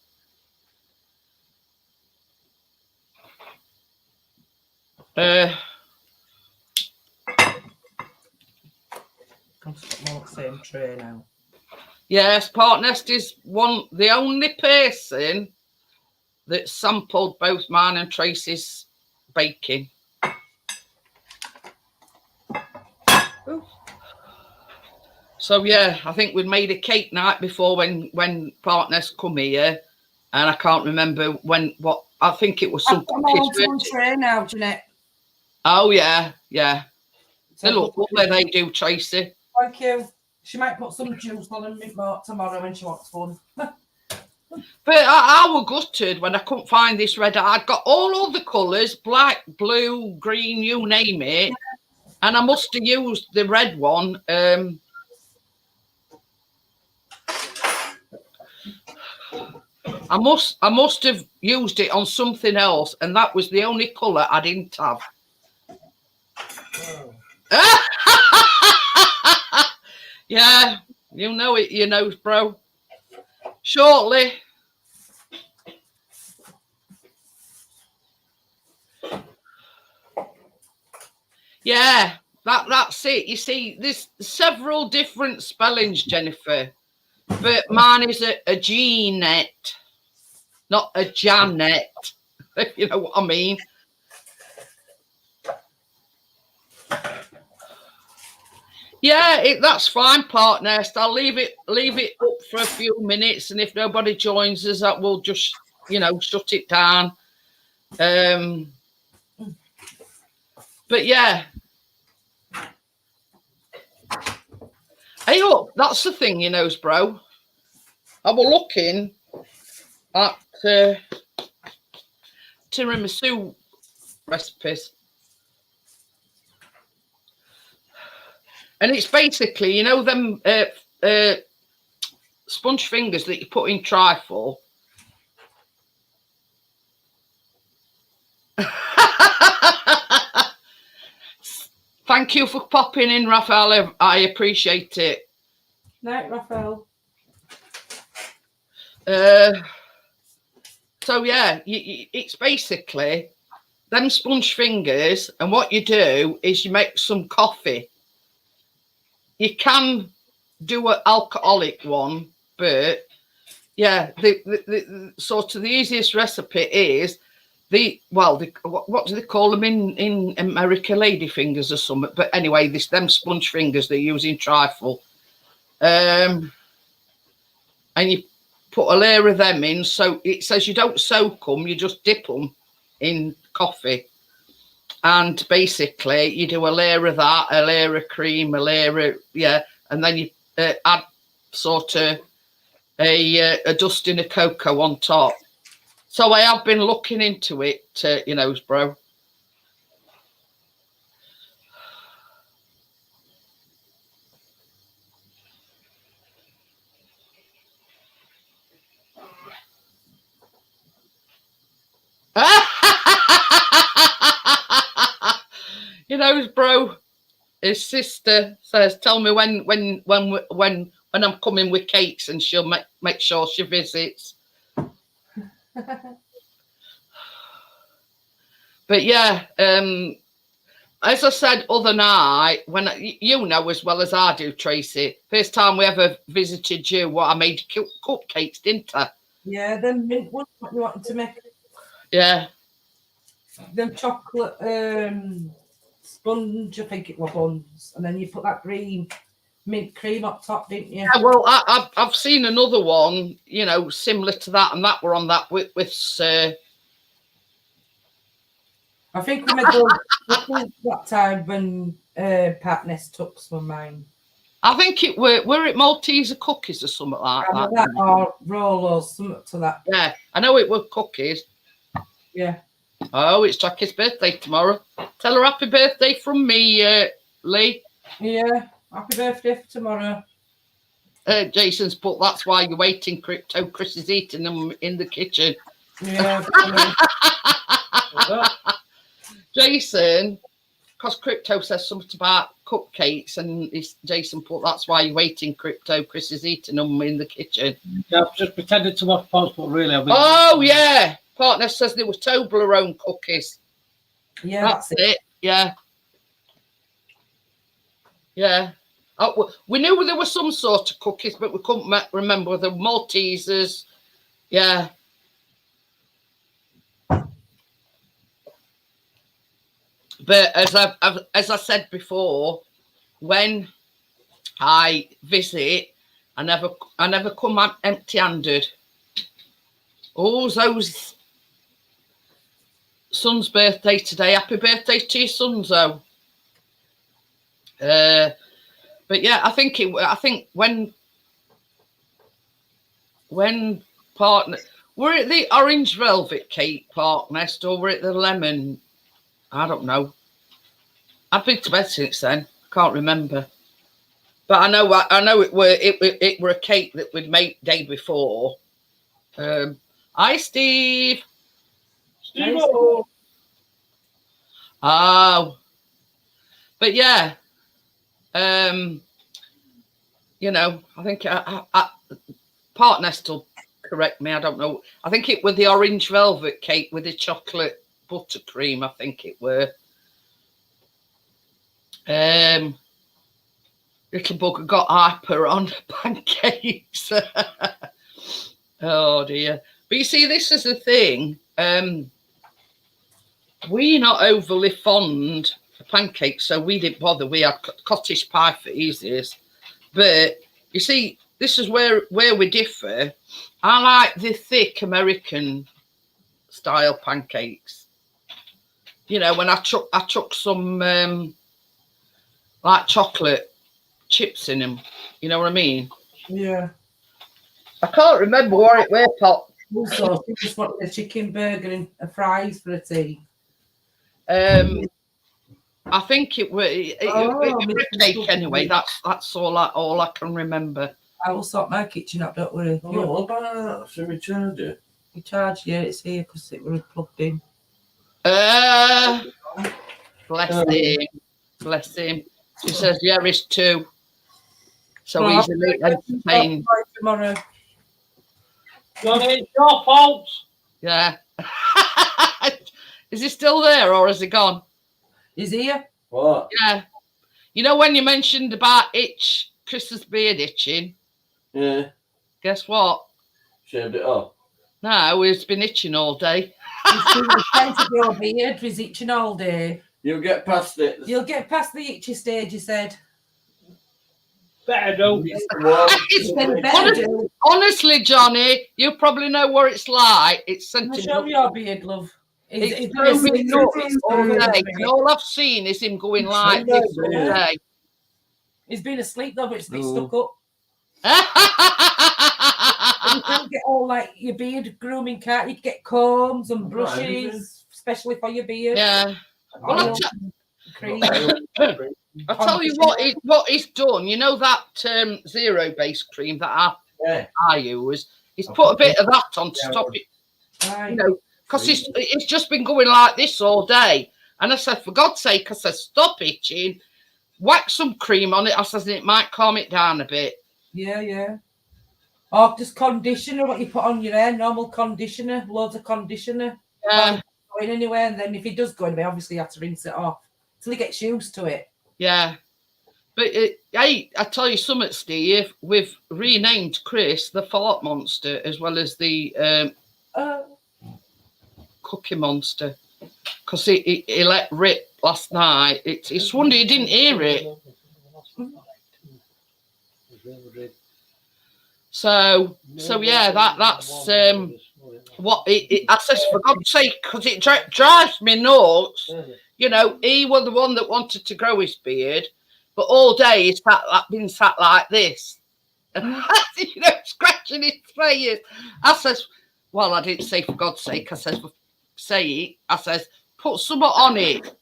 more same tray now. Yes, Partnest is the only person that sampled both mine and Tracy's baking. Ooh. So yeah, I think we'd made a cake night before when Partners come here, and I can't remember what. I think it was some cookies. Tray now, Jeanette. Oh yeah. They look lovely, they do, Tracy. Thank you. She might put some juice on and mint more tomorrow when she wants fun. But I was gutted when I couldn't find this red. I'd got all the colours, black, blue, green, you name it. And I must have used the red one. I must have used it on something else, and that was the only colour I didn't have. Yeah, you know it, you know, bro. Shortly. Yeah, that's it. You see, there's several different spellings, Jennifer. But mine is a Jeanette, not a Janet. If you know what I mean. Yeah, that's fine, partner. So I'll leave it up for a few minutes, and if nobody joins us, that we'll just, you know, shut it down. But yeah. Hey, look, that's the thing, you know, bro. I was looking at tiramisu recipes, and it's basically, you know, them sponge fingers that you put in trifle. Thank you for popping in, Raphael. I appreciate it. Night, Raphael. So yeah, it's basically them sponge fingers, and what you do is you make some coffee. You can do an alcoholic one, but yeah, the sort of the easiest recipe is what do they call them in America? Lady fingers or something. But anyway, them sponge fingers they're using trifle, and you put a layer of them in. So it says you don't soak them, you just dip them in coffee. And basically, you do a layer of that, a layer of cream, a layer of, and then you add sort of a dusting of cocoa on top. So I have been looking into it, you know, bro. You know, bro, his sister says, tell me when I'm coming with cakes, and she'll make sure she visits. But yeah, as I said other night, when you know as well as I do, Tracy, first time we ever visited you, I made cupcakes, didn't I? Yeah, then mint ones, what you wanted to make. Yeah. Them chocolate sponge, I think it was buns, and then you put that mint cream up top, didn't you? Yeah, well, I've seen another one, you know, similar to that, and that were on that with I think we made those that time when Pat Ness took some of mine. I think it were it Malteser cookies or something like that. Or Rolos, something to that. Yeah, I know it were cookies. Yeah. Oh, it's Jackie's birthday tomorrow. Tell her happy birthday from me, Lee. Yeah, happy birthday for tomorrow. Jason's put, that's why you're waiting, Crypto. Chris is eating them in the kitchen. Yeah. Jason, because Crypto says something about cupcakes, and Jason put, that's why you're waiting, Crypto. Chris is eating them in the kitchen. Yeah, I've just pretended to watch post, but really I've been... Oh, yeah. Partner says there was Toblerone cookies. Yeah, that's it. Yeah. Yeah. Oh, we knew there were some sort of cookies, but we couldn't remember the Maltesers. Yeah. But as I said before, when I visit, I never come empty-handed. Oh, those son's birthday today. Happy birthday to your son, though. But yeah, I think when partner, were it the orange velvet cake, partner, or were it the lemon? I don't know. I've been to bed since then. Can't remember. But I know it were a cake that we'd made day before. Hi, Steve. Steve. Oh. But yeah, You know, I think Partnest will correct me. I don't know. I think it was the orange velvet cake with the chocolate buttercream. I think it were. Little bugger got hyper on pancakes. Oh dear. But you see, this is the thing. We're not overly fond of pancakes, so we didn't bother. We had cottage pie for easiest. But you see, this is where we differ. I like the thick American style pancakes. You know, when I chuck some like chocolate chips in them. You know what I mean? Yeah. I can't remember what it were, Pop. Also, I just wanted a chicken burger and a fries for a tea. I think it was a cake anyway. That's all I can remember. I will sort my kitchen up, don't worry. Oh, what about that? Should we charge it? You charge, yeah, it's here because it was plugged in. Bless him. Bless him. He says, yeah, it's 2. So Well, he's a little entertained. Tomorrow. Johnny, it's your fault. Yeah. Is he still there or has he gone? Is he here? What? Yeah. You know when you mentioned about Chris's beard itching? Yeah. Guess what? Shaved it off. No, he's been itching all day. He's been trying to grow a beard. He's itching all day. You'll get past it. You'll get past the itchy stage, you said. Better do. It's been better. Honestly, Johnny, you probably know what it's like. It's I'll sent show your beard, love. It's moving nuts all day. And all I've seen is him going like this all day. He's been asleep though, but it's a bit stuck up. You can't get all like your beard grooming, can't you? Get combs and brushes, especially for your beard. Yeah. Well, Cream. I'll tell you what he's done. You know that zero base cream that I use? He's put a bit of that on to stop it. You know, because it's just been going like this all day. And I said, for God's sake, I said, stop itching. Whack some cream on it. I said, it might calm it down a bit. Yeah, yeah. Or just conditioner, what you put on your hair, normal conditioner, loads of conditioner. Yeah. Going anywhere, and then if he does go anywhere, obviously you have to rinse it off till he gets used to it. Yeah. But I tell you something, Steve, we've renamed Chris the Fart Monster as well as the Cookie Monster. Because he let rip last night. It's wonder you didn't hear it. So yeah, that's what I says, for God's sake, because it drives me nuts. You know, he was the one that wanted to grow his beard, but all day he's been sat like this, you know, scratching his face. I says, well, I didn't say for God's sake. I says, I says, put something on it,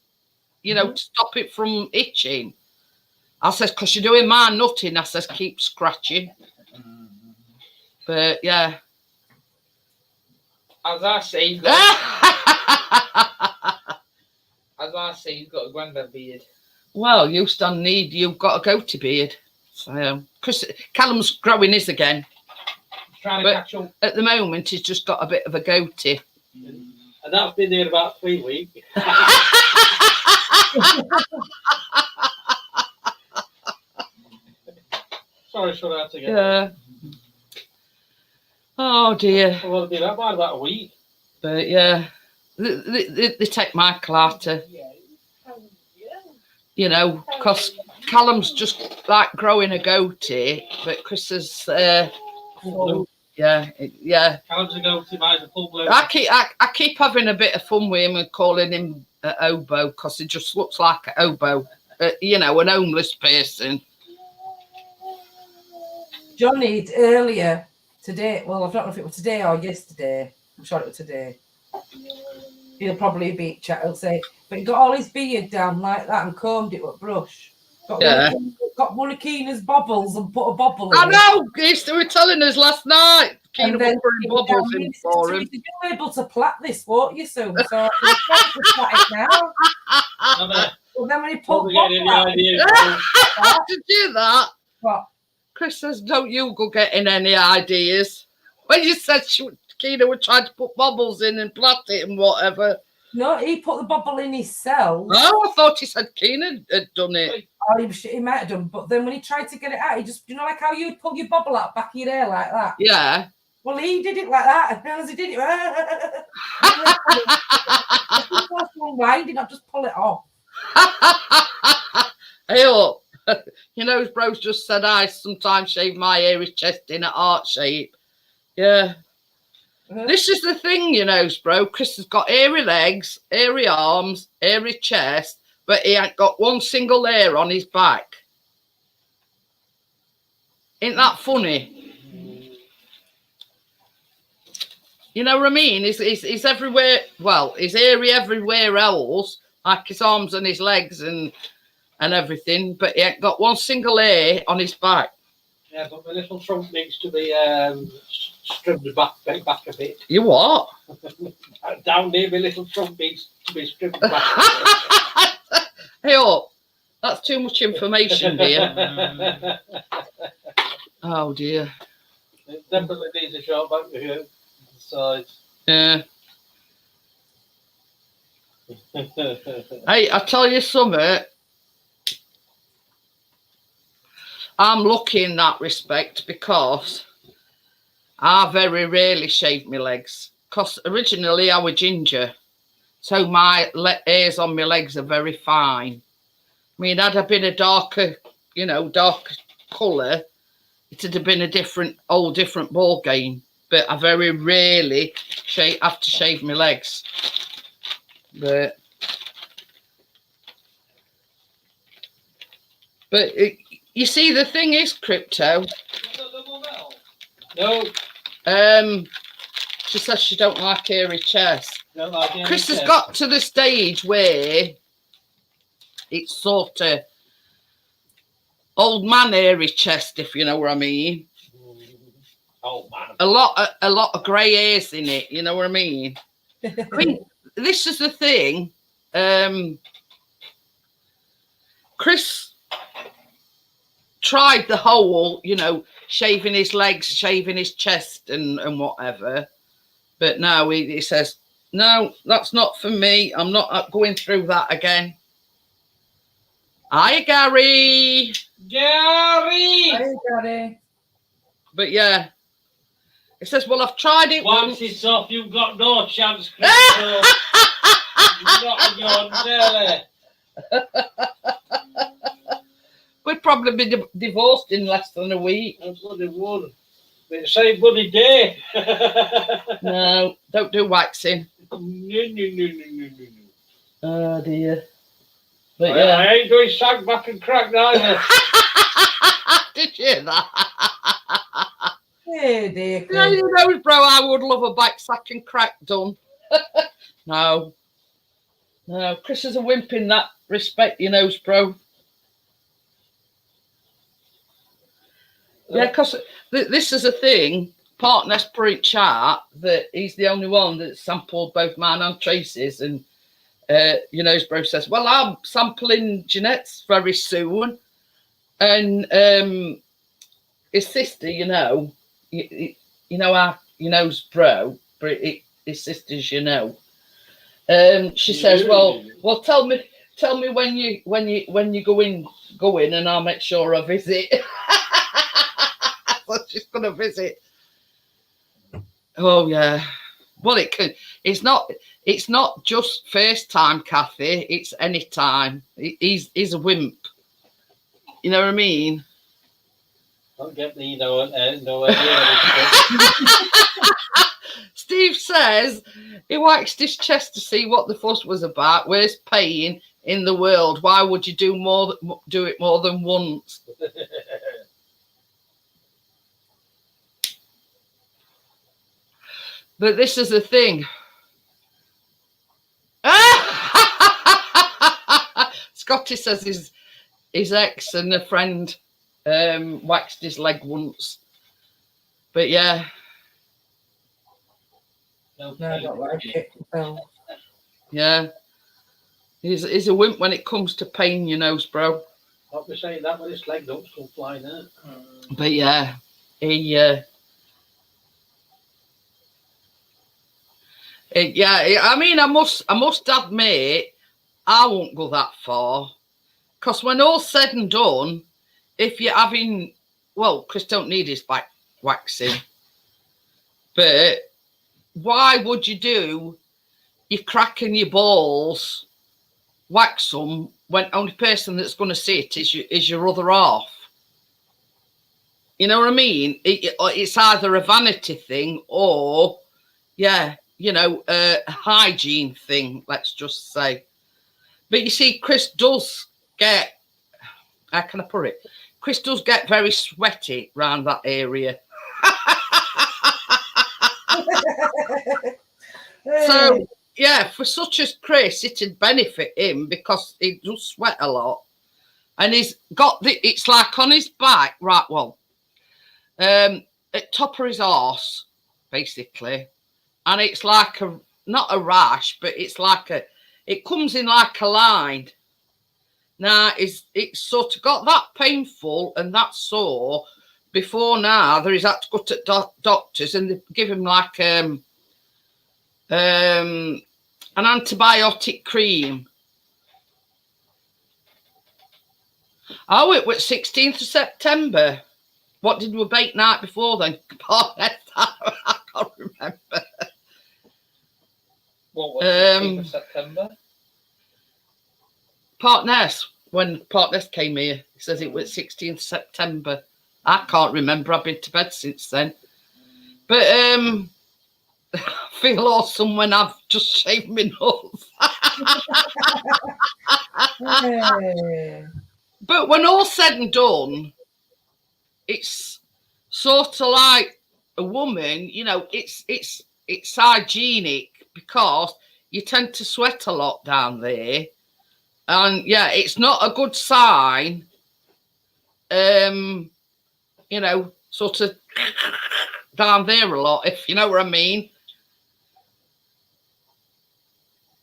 you know, to stop it from itching. I says, because you're doing my nutting. I says, keep scratching. But yeah. As I say, you've got a granddad beard. Well, you've got a goatee beard. So, Callum's growing his again. Trying to catch up. At the moment, he's just got a bit of a goatee. And that's been there about 3 weeks. Sorry, I had to get Yeah. Oh dear. Well, it'll be that bad about a week. But yeah, they take Michael out to, you know, because Callum's just like growing a goatee, but Chris is, yeah. Callum's a goatee, mine's a full blown. I keep having a bit of fun with him and calling him an oboe because he just looks like an oboe, you know, an homeless person. Johnny earlier today, well, I don't know if it was today or yesterday. I'm sure it was today. He'll probably be chat. He'll say, but he got all his beard down like that and combed it with a brush. Got one of Keena's bobbles and put a bobble in. I know. They were telling us last night. Keena And then was putting bubbles in for him. You'll be able to plait this, won't you, soon? So you'll start to plait it now. Well, then when you put bubble out, Did you hear that? what? Chris says, don't you go getting any ideas. When you said Keena would try to put bubbles in and plait it and whatever. No, he put the bubble in himself. Oh, I thought he said Keena had done it. Oh, he might have done, but then when he tried to get it out, he just, like how you'd pull your bubble out back of your hair like that? Yeah. Well, he did it like that, and as he did it, he not just pull it off. Hey up. You know, bro's just said I sometimes shave my hairy chest in a heart shape. Yeah. This is the thing, you know, bro. Chris has got hairy legs, hairy arms, hairy chest, but he ain't got one single hair on his back. Ain't that funny? You know what I mean? He's everywhere. Well, he's hairy everywhere else, like his arms and his legs and everything, but he ain't got one single hair on his back. Yeah, but my little trunk needs to be stripped back a bit. You what? Down there, my little trunk needs to be stripped back. Hey up. That's too much information, dear. Oh dear. It definitely needs a short back to here. Sides. Yeah. Hey, I tell you something. I'm lucky in that respect because I very rarely shave my legs. Because originally I was ginger. So my hairs on my legs are very fine. I mean, had I been a darker, darker colour, it'd have been a different ball game. But I very rarely have to shave my legs. But you see, the thing is, Crypto. No. She says she don't like hairy chest. Don't like hairy Chris has chest. got to the stage where it's sort of old man hairy chest, if you know what I mean. Oh man. A lot of grey hairs in it, you know what I mean? I mean, this is the thing. Chris tried the whole, shaving his legs, shaving his chest and whatever. But now he says, no, that's not for me. I'm not going through that again. Hi, Gary. Gary! Hey, Gary. But yeah. It says, well, I've tried it Once once. it's off, you've got no chance, Crystal. Not your Nelly. We'd probably be divorced in less than a week. I bloody would. It's the same bloody day. No, don't do waxing. No. Oh, dear. But I yeah. ain't doing sag back and crack neither. Did you hear that? Hey, dear. Yeah, you know, bro, I would love a back sack and crack done. No. Chris is a wimp in that respect, bro. Yeah, because this is a thing, Partners per chart, that he's the only one that sampled both mine and Tracy's. And, his bro says, well, I'm sampling Jeanette's very soon. And his sister, bro, but his sister's, she says, well, tell me when you go in, and I'll make sure I visit. So she's gonna visit. Oh yeah. Well, it's not just first time, Kathy. It's any time. He's a wimp. You know what I mean? Don't get me no idea. Steve says he waxed his chest to see what the fuss was about. Where's pain in the world? Why would you do it more than once? But this is the thing. Scotty says his ex and a friend waxed his leg once. But yeah. No, No, I don't like it. No. Yeah. He's a wimp when it comes to pain, you know, bro. Not be saying that when his leg up's still flying out. But yeah, I mean, I must admit, I won't go that far, because when all's said and done, if you're having, well, Chris don't need his back waxing, but why would you do your cracking your balls, wax them, when only person that's going to see it is your other half? You know what I mean? It's either a vanity thing or, yeah, you know, a hygiene thing, let's just say. But you see, Chris does get, how can I put it? Chris does get very sweaty around that area. So, yeah, for such as Chris, it'd benefit him because he does sweat a lot. And he's got it's like on his back, right, well, at top of his arse, basically. And it's like not a rash, but it's like it comes in like a line. Now, it's sort of got that painful and that sore before now that he's had to go to doctors and they give him like an antibiotic cream. Oh, it was 16th of September. What did we bake night before then? I can't remember. What was 16th of September? Partners, when Partners came here, he says it was 16th September. I can't remember. I've been to bed since then. But I feel awesome when I've just shaved my nose. But when all's said and done, it's sort of like a woman, you know, it's hygienic because you tend to sweat a lot down there. And yeah, it's not a good sign, you know, sort of down there a lot, if you know what I mean.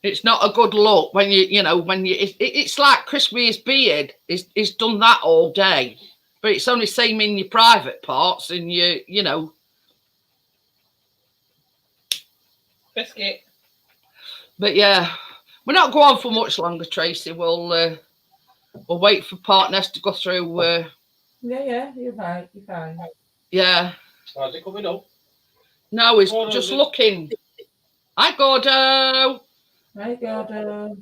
It's not a good look when it's like Chris with his beard. He's done that all day, but it's only same in your private parts and you know. Biscuit. But yeah, we're not going on for much longer, Tracy. We'll wait for Partners to go through. Yeah, you're fine. You're fine. Yeah. How's it coming up? No, he's just looking. Hi, Gordo. Hi, Gordo.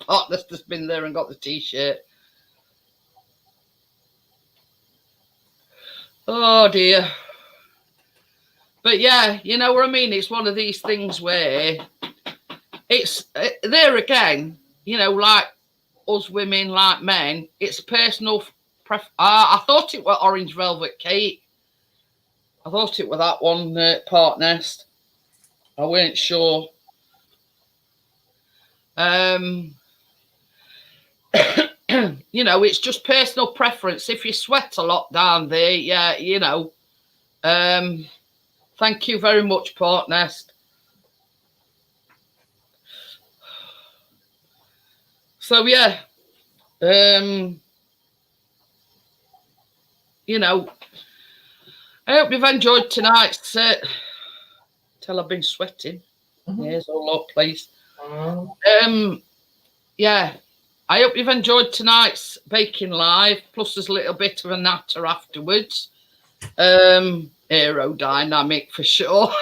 Partners just been there and got the t-shirt. Oh dear. But yeah, you know what I mean? It's one of these things where it's there again, you know, like us women, like men, it's personal preference. I thought it was orange velvet cake. I thought it was that one, Partners. I weren't sure. You know, it's just personal preference. If you sweat a lot down there, yeah, you know. Thank you very much, Partners. So yeah, you know, I hope you've enjoyed tonight's. Till I've been sweating. Here's all up, please. Yeah, I hope you've enjoyed tonight's baking live. Plus, there's a little bit of a natter afterwards. Aerodynamic for sure.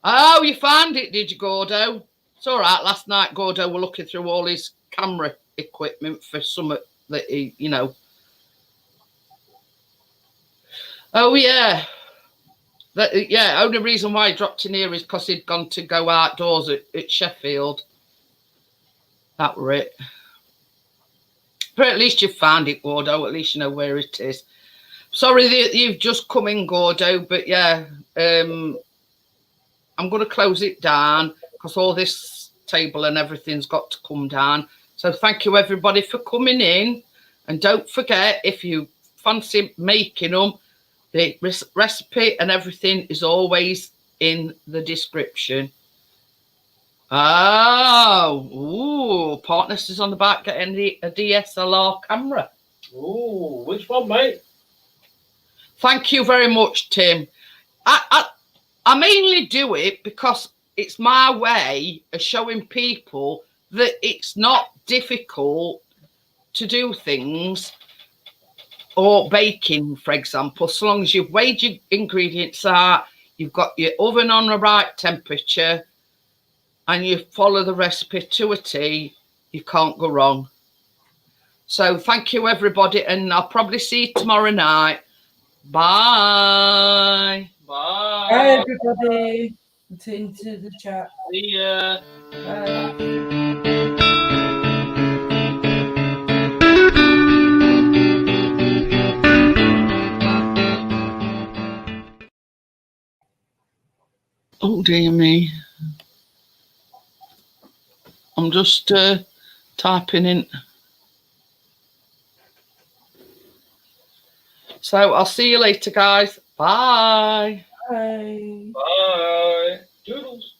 Oh, you found it, did you, Gordo? It's all right. Last night, Gordo were looking through all his camera equipment for something that he, you know. Oh, yeah. Yeah, only reason why he dropped in here is because he'd gone to go outdoors at Sheffield. That were it. But at least you've found it, Gordo. At least you know where it is. Sorry that you've just come in, Gordo, but yeah, I'm going to close it down because all this table and everything's got to come down. So thank you, everybody, for coming in. And don't forget, if you fancy making them, The recipe and everything is always in the description. Oh, ooh, Partners is on the back getting a DSLR camera. Ooh, which one, mate? Thank you very much, Tim. I mainly do it because it's my way of showing people that it's not difficult to do things, or baking, for example, so long as you've weighed your ingredients out, you've got your oven on the right temperature, and you follow the recipe to a T, you can't go wrong. So thank you, everybody, and I'll probably see you tomorrow night. Bye. Bye. Bye, everybody. Into the chat. See ya. Bye. Oh, dear me. I'm just typing in. So I'll see you later, guys. Bye. Bye. Bye. Doodles.